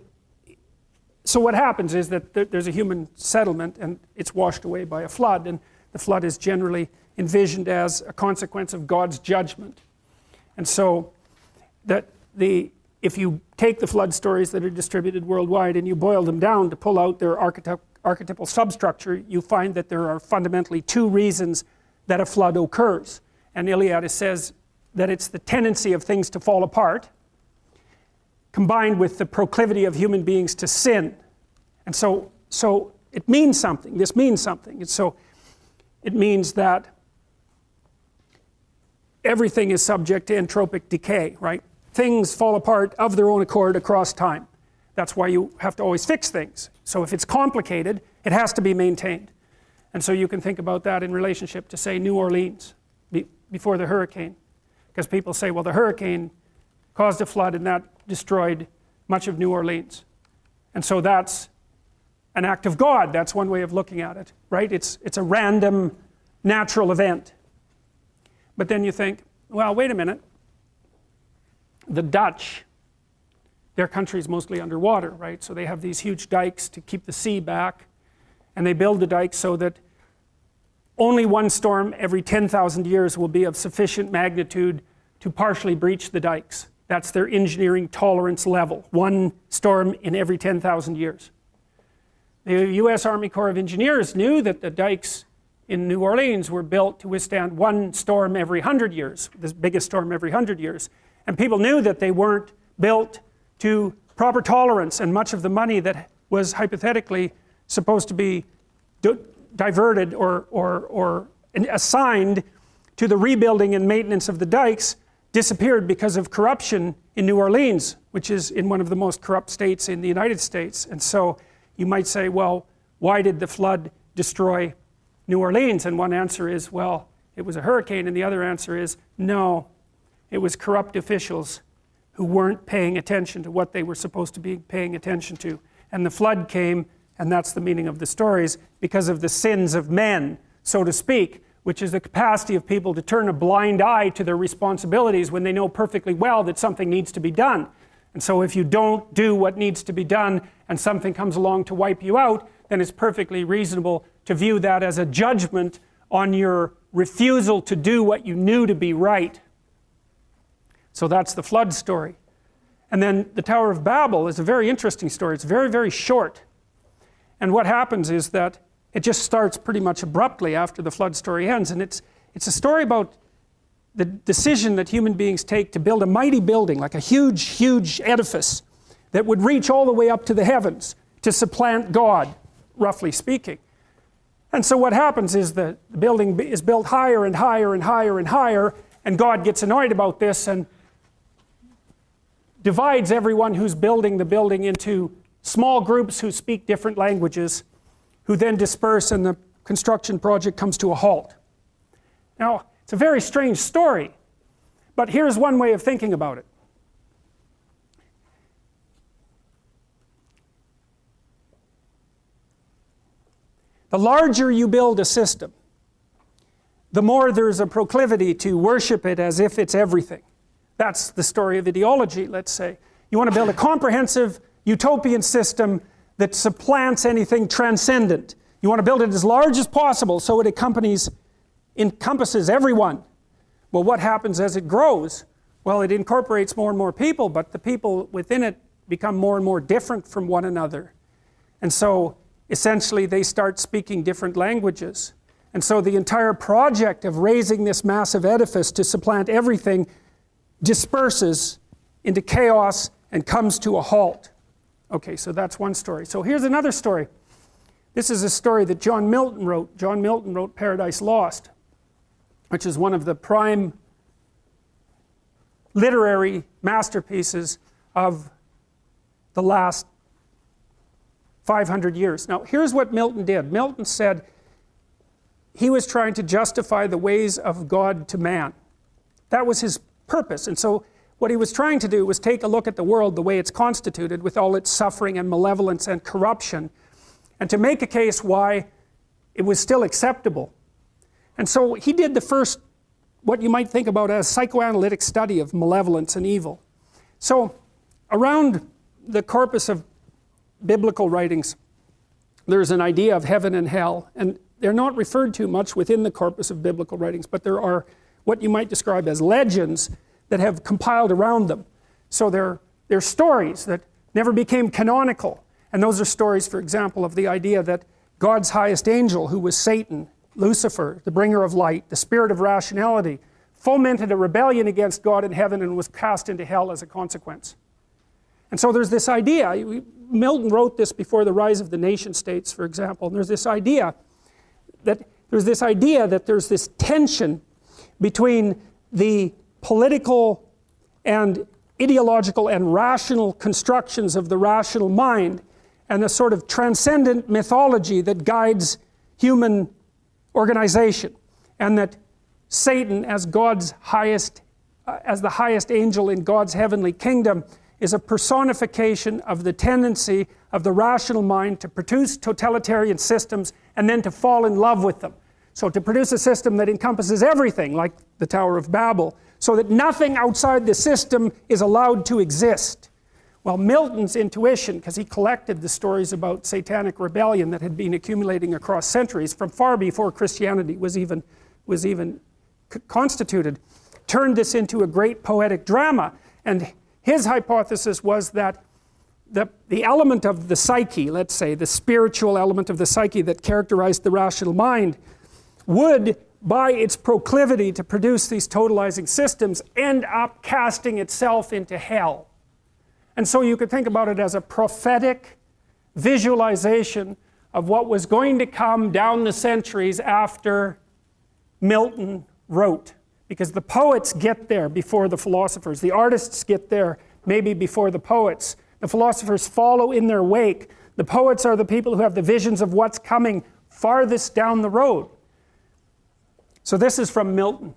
so what happens is that there's a human settlement and it's washed away by a flood, and the flood is generally envisioned as a consequence of God's judgment. And so if you take the flood stories that are distributed worldwide and you boil them down to pull out their archetypal substructure, you find that there are fundamentally two reasons that a flood occurs. And Eliade says that it's the tendency of things to fall apart combined with the proclivity of human beings to sin. And so it means something. This means something. And so it means that everything is subject to entropic decay, right? Things fall apart of their own accord across time. That's why you have to always fix things. So if it's complicated, it has to be maintained. And so you can think about that in relationship to, say, New Orleans before the hurricane. Because people say, well, the hurricane caused a flood and that destroyed much of New Orleans. And so that's an act of God. That's one way of looking at it, right? It's a random natural event. But then you think, well, wait a minute. The Dutch, their country's mostly underwater, right? So they have these huge dikes to keep the sea back. And they build the dikes so that only one storm every 10,000 years will be of sufficient magnitude to partially breach the dikes. That's their engineering tolerance level. One storm in every 10,000 years. The U.S. Army Corps of Engineers knew that the dikes in New Orleans were built to withstand one storm every 100 years, the biggest storm every 100 years. And people knew that they weren't built to proper tolerance, and much of the money that was hypothetically supposed to be diverted or assigned to the rebuilding and maintenance of the dikes disappeared because of corruption in New Orleans, which is in one of the most corrupt states in the United States. And so you might say, well, why did the flood destroy New Orleans? And one answer is, well, it was a hurricane, and the other answer is, no, it was corrupt officials who weren't paying attention to what they were supposed to be paying attention to. And the flood came, and that's the meaning of the stories, because of the sins of men, so to speak, which is the capacity of people to turn a blind eye to their responsibilities when they know perfectly well that something needs to be done. And so if you don't do what needs to be done and something comes along to wipe you out, then it's perfectly reasonable to view that as a judgment on your refusal to do what you knew to be right. So that's the flood story. And then the Tower of Babel is a very interesting story. It's very, very short. And what happens is that it just starts pretty much abruptly after the flood story ends. And it's a story about the decision that human beings take to build a mighty building, like a huge, huge edifice that would reach all the way up to the heavens to supplant God, roughly speaking. And so what happens is the building is built higher and higher and higher and higher, and God gets annoyed about this and divides everyone who's building the building into small groups who speak different languages, who then disperse and the construction project comes to a halt. Now, it's a very strange story, but here's one way of thinking about it. The larger you build a system, the more there's a proclivity to worship it as if it's everything. That's the story of ideology, let's say. You want to build a comprehensive utopian system that supplants anything transcendent. You want to build it as large as possible so it encompasses everyone. Well, what happens as it grows? Well, it incorporates more and more people, but the people within it become more and more different from one another. And so, essentially, they start speaking different languages. And so the entire project of raising this massive edifice to supplant everything disperses into chaos and comes to a halt. Okay, so that's one story. So here's another story. This is a story that John Milton wrote. John Milton wrote Paradise Lost, which is one of the prime literary masterpieces of the last 500 years. Now, here's what Milton did. Milton said he was trying to justify the ways of God to man. That was his purpose. And so what he was trying to do was take a look at the world the way it's constituted, with all its suffering and malevolence and corruption, and to make a case why it was still acceptable. And so he did the first, what you might think about as psychoanalytic study of malevolence and evil. So around the corpus of biblical writings, there's an idea of heaven and hell, and they're not referred to much within the corpus of biblical writings, but there are what you might describe as legends that have compiled around them. So they're stories that never became canonical, and those are stories, for example, of the idea that God's highest angel, who was Satan, Lucifer, the bringer of light, the spirit of rationality, fomented a rebellion against God in heaven and was cast into hell as a consequence. And so there's this idea, Milton wrote this before the rise of the nation states, for example, and there's this idea that there's this tension between the political and ideological and rational constructions of the rational mind and a sort of transcendent mythology that guides human organization, and that Satan, as God's highest, as the highest angel in God's heavenly kingdom, is a personification of the tendency of the rational mind to produce totalitarian systems and then to fall in love with them. So to produce a system that encompasses everything, like the Tower of Babel, so that nothing outside the system is allowed to exist. Well, Milton's intuition, because he collected the stories about satanic rebellion that had been accumulating across centuries from far before Christianity was even constituted, turned this into a great poetic drama. And his hypothesis was that the element of the psyche, let's say, the spiritual element of the psyche that characterized the rational mind, would, by its proclivity to produce these totalizing systems, end up casting itself into hell. And so you could think about it as a prophetic visualization of what was going to come down the centuries after Milton wrote. Because the poets get there before the philosophers. The artists get there maybe before the poets. The philosophers follow in their wake. The poets are the people who have the visions of what's coming farthest down the road. So this is from Milton.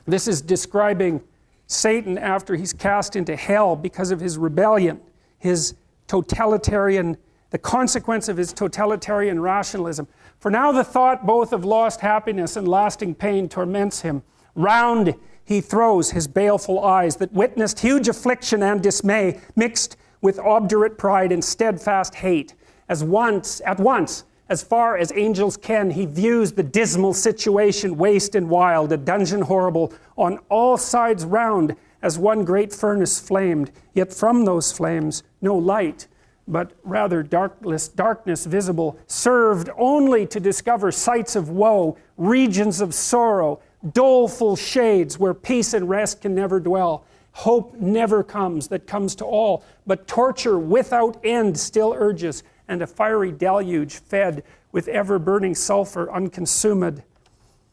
This is describing Satan after he's cast into hell because of his rebellion, his totalitarian, the consequence of his totalitarian rationalism. For now the thought both of lost happiness and lasting pain torments him. Round he throws his baleful eyes that witnessed huge affliction and dismay mixed with obdurate pride and steadfast hate. At once, as far as angels can, he views the dismal situation, waste and wild, a dungeon horrible, on all sides round, as one great furnace flamed, yet from those flames no light, but rather darkness visible, served only to discover sights of woe, regions of sorrow, doleful shades where peace and rest can never dwell. Hope never comes that comes to all, but torture without end still urges, and a fiery deluge fed with ever-burning sulfur unconsumed.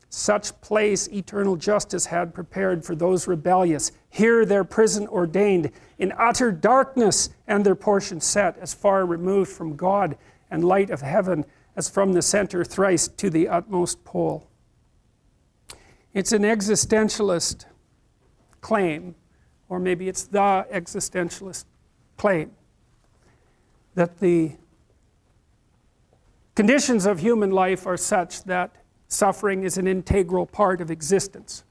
Such place eternal justice had prepared for those rebellious. Here their prison ordained, in utter darkness, and their portion set, as far removed from God and light of heaven as from the center thrice to the utmost pole. It's an existentialist claim, or maybe it's the existentialist claim, that the conditions of human life are such that suffering is an integral part of existence.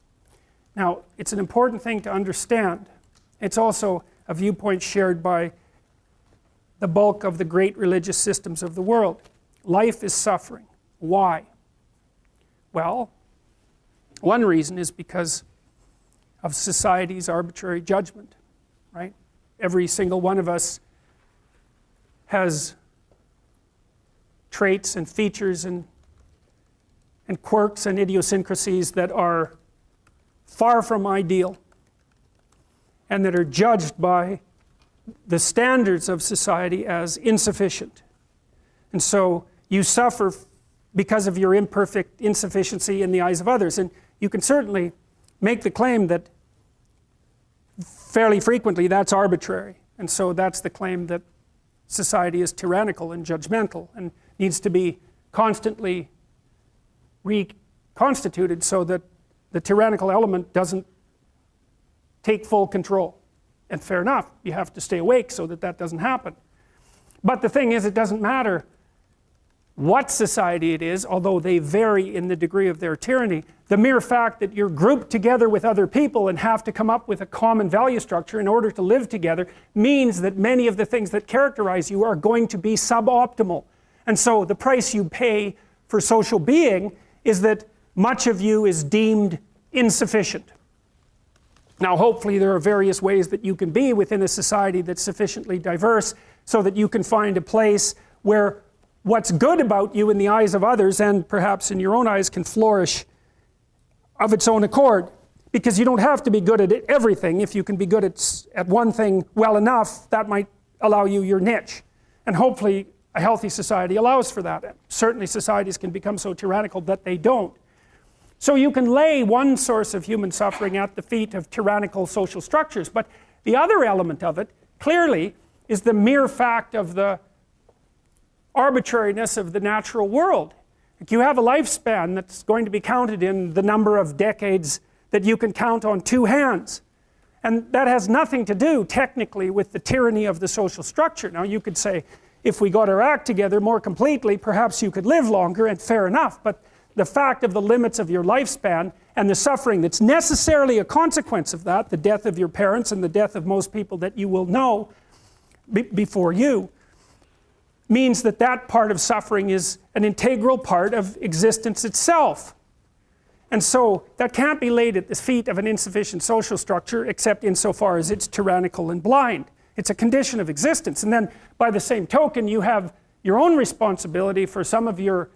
Now, it's an important thing to understand. It's also a viewpoint shared by the bulk of the great religious systems of the world. Life is suffering. Why? Well, one reason is because of society's arbitrary judgment, right? Every single one of us has traits and features and quirks and idiosyncrasies that are far from ideal and that are judged by the standards of society as insufficient. And so you suffer because of your imperfect insufficiency in the eyes of others. And you can certainly make the claim that fairly frequently that's arbitrary. And so that's the claim that society is tyrannical and judgmental and needs to be constantly reconstituted so that the tyrannical element doesn't take full control. And fair enough, you have to stay awake so that that doesn't happen. But the thing is, it doesn't matter what society it is, although they vary in the degree of their tyranny. The mere fact that you're grouped together with other people and have to come up with a common value structure in order to live together means that many of the things that characterize you are going to be suboptimal. And so the price you pay for social being is that much of you is deemed insufficient. Now, hopefully there are various ways that you can be within a society that's sufficiently diverse so that you can find a place where what's good about you in the eyes of others and perhaps in your own eyes can flourish of its own accord. Because you don't have to be good at everything. If you can be good at one thing well enough, that might allow you your niche. And hopefully a healthy society allows for that. Certainly societies can become so tyrannical that they don't. So you can lay one source of human suffering at the feet of tyrannical social structures, but the other element of it, clearly, is the mere fact of the arbitrariness of the natural world. Like you have a lifespan that's going to be counted in the number of decades that you can count on two hands. And that has nothing to do, technically, with the tyranny of the social structure. Now you could say, if we got our act together more completely, perhaps you could live longer, and fair enough, but the fact of the limits of your lifespan and the suffering that's necessarily a consequence of that, the death of your parents and the death of most people that you will know before you, means that that part of suffering is an integral part of existence itself. And so that can't be laid at the feet of an insufficient social structure except insofar as it's tyrannical and blind. It's a condition of existence. And then by the same token, you have your own responsibility for some of your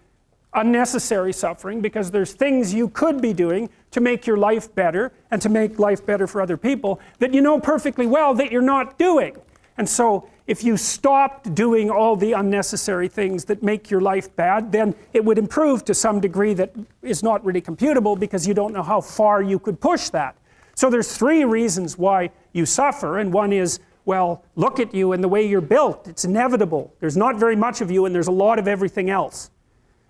unnecessary suffering, because there's things you could be doing to make your life better and to make life better for other people that you know perfectly well that you're not doing. And so if you stopped doing all the unnecessary things that make your life bad, then it would improve to some degree that is not really computable because you don't know how far you could push that. So there's three reasons why you suffer, and one is, well, look at you and the way you're built. It's inevitable. There's not very much of you and there's a lot of everything else.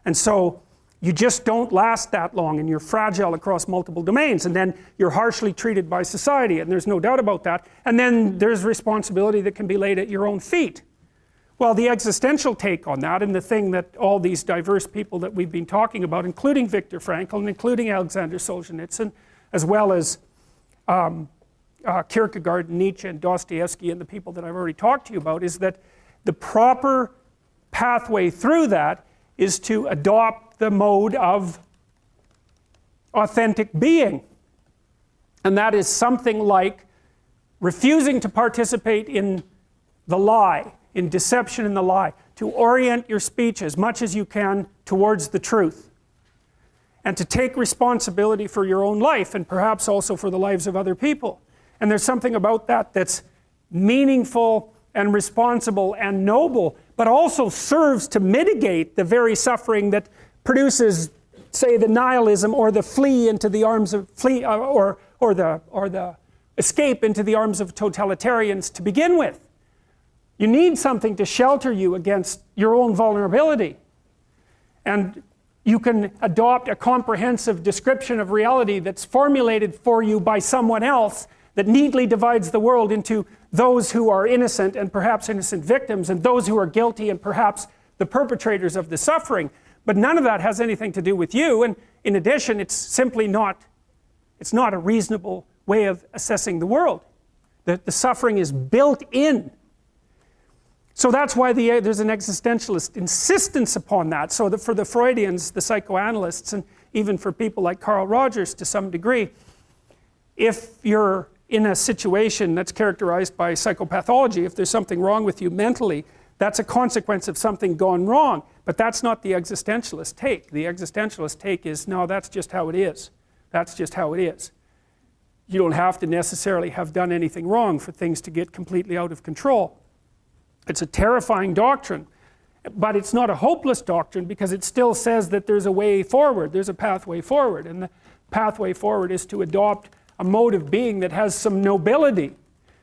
And so you just don't last that long and you're fragile across multiple domains, and then you're harshly treated by society, and there's no doubt about that. And then there's responsibility that can be laid at your own feet. Well, the existential take on that, and the thing that all these diverse people that we've been talking about, including Viktor Frankl and including Alexander Solzhenitsyn, as well as Kierkegaard, Nietzsche, and Dostoevsky, and the people that I've already talked to you about, is that the proper pathway through that is to adopt the mode of authentic being. And that is something like refusing to participate in the lie, in deception and the lie, to orient your speech as much as you can towards the truth, and to take responsibility for your own life and perhaps also for the lives of other people. And there's something about that that's meaningful and responsible and noble, but also serves to mitigate the very suffering that produces, say, the nihilism or the flee into the arms of or the escape into the arms of totalitarians to begin with. You need something to shelter you against your own vulnerability. And you can adopt a comprehensive description of reality that's formulated for you by someone else that neatly divides the world into those who are innocent and perhaps innocent victims, and those who are guilty and perhaps the perpetrators of the suffering. But none of that has anything to do with you, and in addition, it's simply not a reasonable way of assessing the world. The suffering is built in. So that's why there's an existentialist insistence upon that. So that for the Freudians, the psychoanalysts, and even for people like Carl Rogers to some degree, if you're in a situation that's characterized by psychopathology, if there's something wrong with you mentally, that's a consequence of something gone wrong. But that's not the existentialist take. The existentialist take is, no, that's just how it is. That's just how it is. You don't have to necessarily have done anything wrong for things to get completely out of control. It's a terrifying doctrine, but it's not a hopeless doctrine because it still says that there's a way forward, there's a pathway forward, and the pathway forward is to adopt a mode of being that has some nobility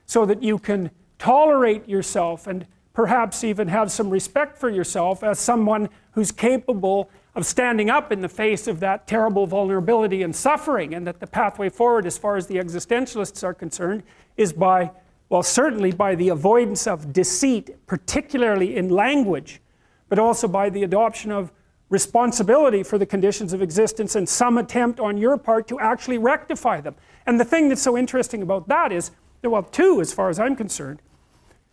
so that you can tolerate yourself and perhaps even have some respect for yourself as someone who's capable of standing up in the face of that terrible vulnerability and suffering, and that the pathway forward, as far as the existentialists are concerned, is by, well, certainly by the avoidance of deceit, particularly in language, but also by the adoption of responsibility for the conditions of existence and some attempt on your part to actually rectify them. And the thing that's so interesting about that is, well, two, as far as I'm concerned,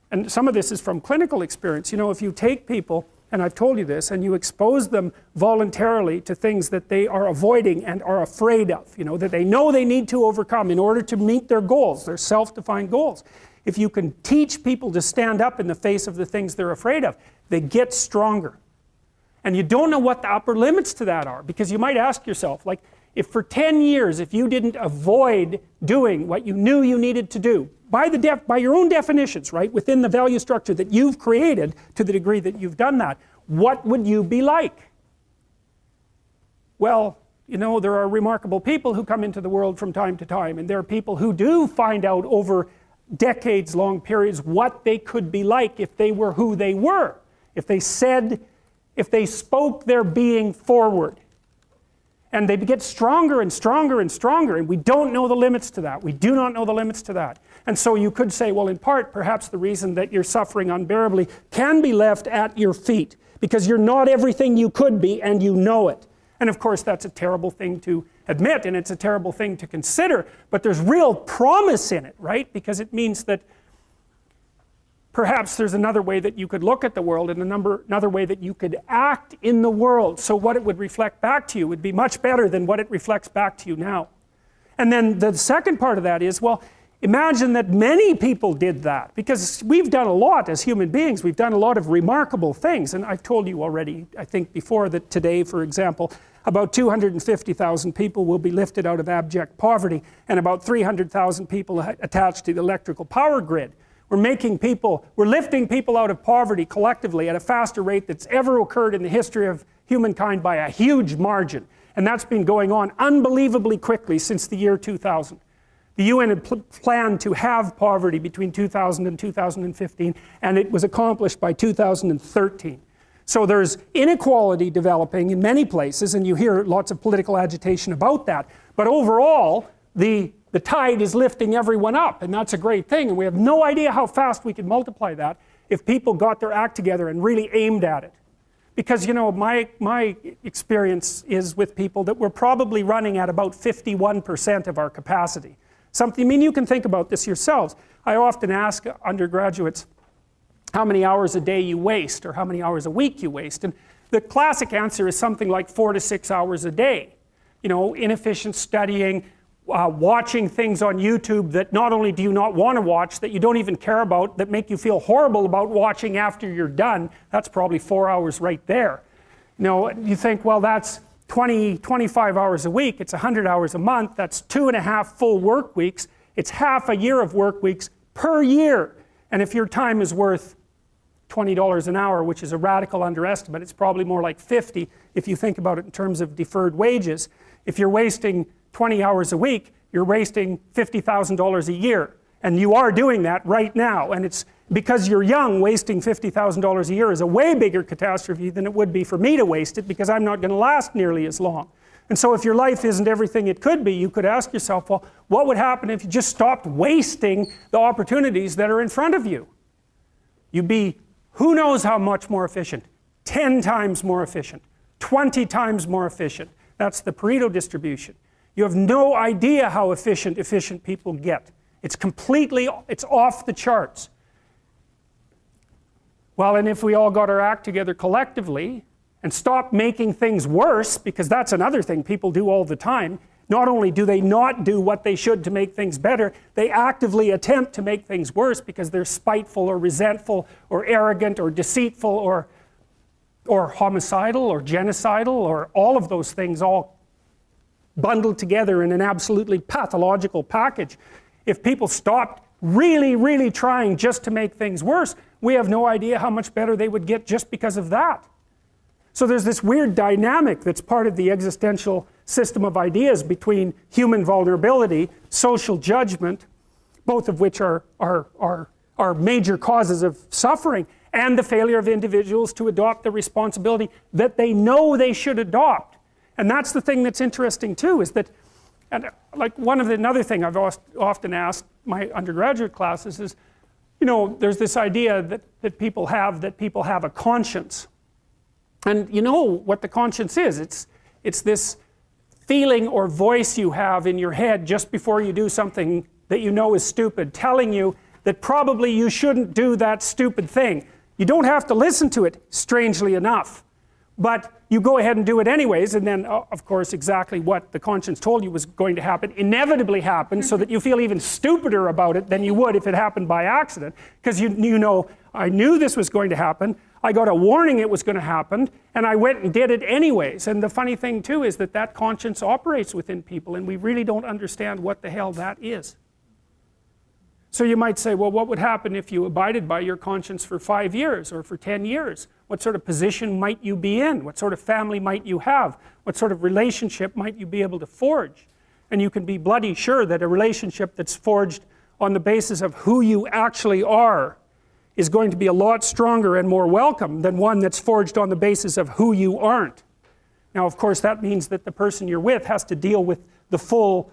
and some of this is from clinical experience. You know, if you take people, and I've told you this, and you expose them voluntarily to things that they are avoiding and are afraid of, you know, that they know they need to overcome in order to meet their goals, their self-defined goals. If you can teach people to stand up in the face of the things they're afraid of, they get stronger. And you don't know what the upper limits to that are, because you might ask yourself, like, if for 10 years, if you didn't avoid doing what you knew you needed to do, by your own definitions, right, within the value structure that you've created to the degree that you've done that, what would you be like? Well, you know, there are remarkable people who come into the world from time to time, and there are people who do find out over decades-long periods what they could be like if they were who they were, if they spoke their being forward. And they get stronger and stronger and stronger, and we don't know the limits to that. We do not know the limits to that. And so you could say, well, in part, perhaps the reason that you're suffering unbearably can be left at your feet, because you're not everything you could be, and you know it. And of course, that's a terrible thing to admit, and it's a terrible thing to consider, but there's real promise in it, right? Because it means that perhaps there's another way that you could look at the world, and another way that you could act in the world, so what it would reflect back to you would be much better than what it reflects back to you now. And then the second part of that is, well, imagine that many people did that, because we've done a lot as human beings. We've done a lot of remarkable things, and I've told you already, I think before, that today, for example, about 250,000 people will be lifted out of abject poverty, and about 300,000 people attached to the electrical power grid. We're lifting people out of poverty collectively at a faster rate that's ever occurred in the history of humankind by a huge margin. And that's been going on unbelievably quickly since the year 2000. The UN had planned to have poverty between 2000 and 2015, and it was accomplished by 2013. So there's inequality developing in many places, and you hear lots of political agitation about that. But overall, the tide is lifting everyone up, and that's a great thing. And we have no idea how fast we could multiply that if people got their act together and really aimed at it. Because, you know, my experience is with people that we're probably running at about 51% of our capacity. I mean, you can think about this yourselves. I often ask undergraduates how many hours a day you waste, or how many hours a week you waste. And the classic answer is something like 4 to 6 hours a day. You know, inefficient studying, watching things on YouTube that not only do you not want to watch, that you don't even care about, that make you feel horrible about watching after you're done. That's probably 4 hours right there. You know, you think, well, that's 25 hours a week, it's 100 hours a month, that's 2.5 full work weeks, it's half a year of work weeks per year. And if your time is worth $20 an hour, which is a radical underestimate, it's probably more like 50 if you think about it in terms of deferred wages. If you're wasting 20 hours a week, you're wasting $50,000 a year. And you are doing that right now. And it's because you're young, wasting $50,000 a year is a way bigger catastrophe than it would be for me to waste it, because I'm not going to last nearly as long. And so if your life isn't everything it could be, you could ask yourself, well, what would happen if you just stopped wasting the opportunities that are in front of you? You'd be who knows how much more efficient, 10 times more efficient, 20 times more efficient. That's the Pareto distribution. You have no idea how efficient people get. It's off the charts. Well, and if we all got our act together collectively and stopped making things worse, because that's another thing people do all the time, not only do they not do what they should to make things better, they actively attempt to make things worse because they're spiteful or resentful or arrogant or deceitful or homicidal or genocidal or all of those things all bundled together in an absolutely pathological package. If people stopped really, really trying just to make things worse, we have no idea how much better they would get just because of that. So there's this weird dynamic that's part of the existential system of ideas between human vulnerability, social judgment, both of which are major causes of suffering, and the failure of individuals to adopt the responsibility that they know they should adopt. And that's the thing that's interesting too, is that, and like another thing I've often asked my undergraduate classes is, you know, there's this idea that people have a conscience. And you know what the conscience is. It's this feeling or voice you have in your head just before you do something that you know is stupid, telling you that probably you shouldn't do that stupid thing. You don't have to listen to it, strangely enough. But you go ahead and do it anyways, and then, of course, exactly what the conscience told you was going to happen inevitably happens, so that you feel even stupider about it than you would if it happened by accident. Because you know, I knew this was going to happen, I got a warning it was going to happen, and I went and did it anyways. And the funny thing too is that conscience operates within people, and we really don't understand what the hell that is. So you might say, well, what would happen if you abided by your conscience for 5 years or for 10 years? What sort of position might you be in? What sort of family might you have? What sort of relationship might you be able to forge? And you can be bloody sure that a relationship that's forged on the basis of who you actually are is going to be a lot stronger and more welcome than one that's forged on the basis of who you aren't. Now, of course, that means that the person you're with has to deal with the full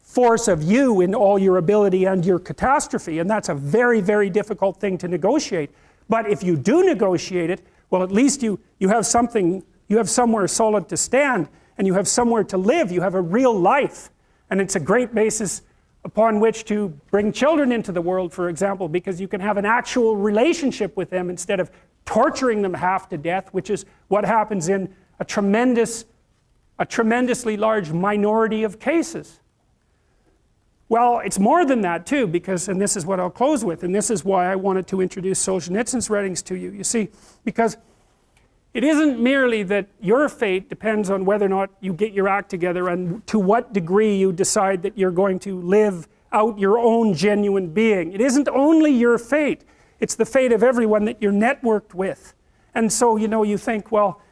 force of you in all your ability and your catastrophe, and that's a very, very difficult thing to negotiate. But if you do negotiate it, well, at least you have something, you have somewhere solid to stand, and you have somewhere to live, you have a real life. And it's a great basis upon which to bring children into the world, for example, because you can have an actual relationship with them instead of torturing them half to death, which is what happens in a tremendously large minority of cases. Well, it's more than that too, because, and this is what I'll close with, and this is why I wanted to introduce Solzhenitsyn's writings to you. You see, because it isn't merely that your fate depends on whether or not you get your act together and to what degree you decide that you're going to live out your own genuine being. It isn't only your fate, it's the fate of everyone that you're networked with. And so, you know, you think, well,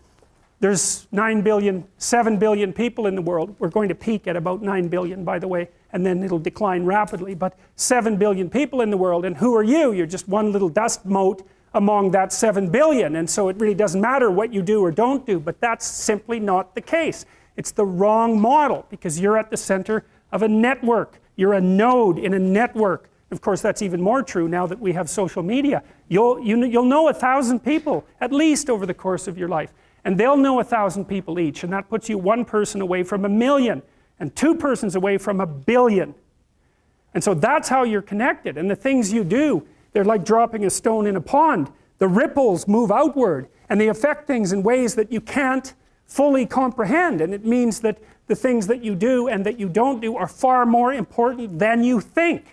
there's 7 billion people in the world. We're going to peak at about 9 billion, by the way, and then it'll decline rapidly. But 7 billion people in the world, and who are you? You're just one little dust mote among that 7 billion. And so it really doesn't matter what you do or don't do, but that's simply not the case. It's the wrong model, because you're at the center of a network. You're a node in a network. Of course, that's even more true now that we have social media. You'll know 1,000 people, at least, over the course of your life. And they'll know 1,000 people each, and that puts you one person away from 1 million, and 2 persons away from 1 billion. And so that's how you're connected. And the things you do, they're like dropping a stone in a pond. The ripples move outward, and they affect things in ways that you can't fully comprehend. And it means that the things that you do and that you don't do are far more important than you think.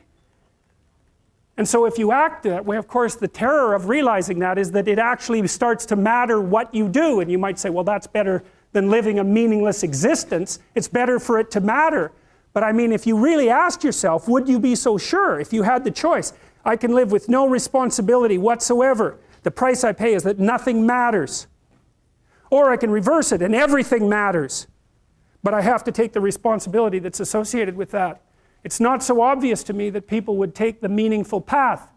And so if you act that way, of course, the terror of realizing that is that it actually starts to matter what you do. And you might say, well, that's better than living a meaningless existence. It's better for it to matter. But I mean, if you really asked yourself, would you be so sure if you had the choice? I can live with no responsibility whatsoever. The price I pay is that nothing matters. Or I can reverse it and everything matters. But I have to take the responsibility that's associated with that. It's not so obvious to me that people would take the meaningful path.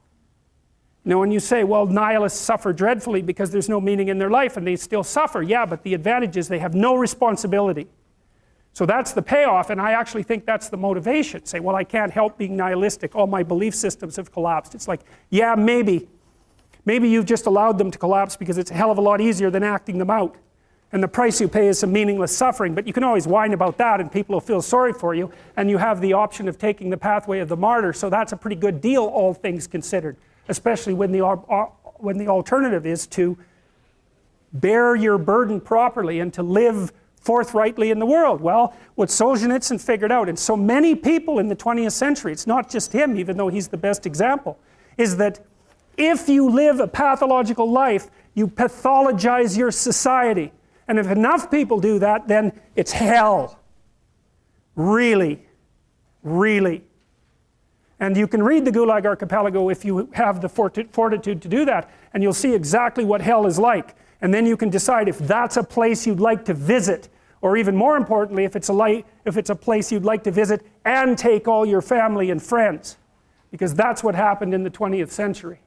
You know, and you say, well, nihilists suffer dreadfully because there's no meaning in their life, and they still suffer. Yeah, but the advantage is they have no responsibility. So that's the payoff, and I actually think that's the motivation. Say, well, I can't help being nihilistic. All my belief systems have collapsed. It's like, yeah, maybe. Maybe you've just allowed them to collapse because it's a hell of a lot easier than acting them out. And the price you pay is some meaningless suffering, but you can always whine about that and people will feel sorry for you, and you have the option of taking the pathway of the martyr, so that's a pretty good deal, all things considered, especially when the alternative is to bear your burden properly and to live forthrightly in the world. Well, what Solzhenitsyn figured out, and so many people in the 20th century, it's not just him, even though he's the best example, is that if you live a pathological life, you pathologize your society. And if enough people do that, then it's hell. Really. Really. And you can read the Gulag Archipelago if you have the fortitude to do that, and you'll see exactly what hell is like. And then you can decide if that's a place you'd like to visit, or even more importantly, if it's a place you'd like to visit and take all your family and friends. Because that's what happened in the 20th century.